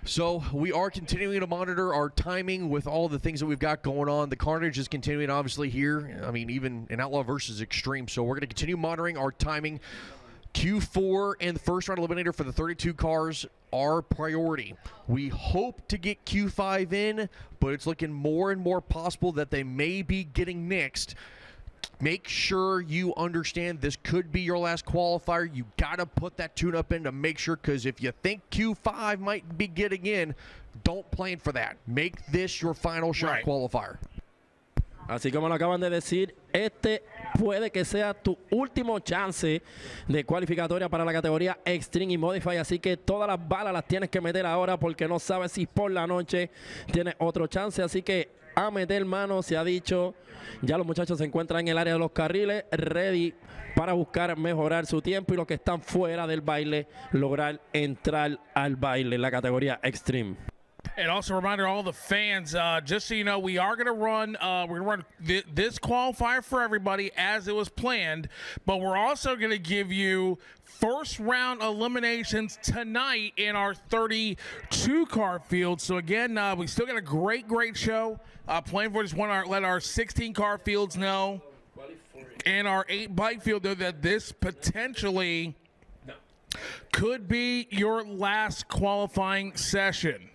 So we are continuing to monitor our timing with all the things that we've got going on. The carnage is continuing, obviously, here. I mean, even in Outlaw versus Extreme. So we're going to continue monitoring our timing. Q4 and the first round eliminator for the 32 cars are priority. We hope to get Q5 in, but it's looking more and more possible that they may be getting nixed. Make sure you understand this could be your last qualifier. You got to put that tune-up in to make sure, because if you think Q5 might be getting in, don't plan for that. Make this your final shot qualifier. Así como lo acaban de decir, este puede que sea tu último chance de cualificatoria para la categoría Extreme y Modify, así que todas las balas las tienes que meter ahora porque no sabes si por la noche tienes otro chance, así que a meter mano, se ha dicho. Ya los muchachos se encuentran en el área de los carriles, ready para buscar mejorar su tiempo, y los que están fuera del baile, lograr entrar al baile en la categoría Extreme. And also a reminder to all the fans, just so you know, we are going to run, we're going to run this qualifier for everybody as it was planned, but we're also going to give you first round eliminations tonight in our 32 car field. So again, we still got a great show planned for. Just want to let our 16 car fields know and our 8 bike field know that this potentially could be your last qualifying session.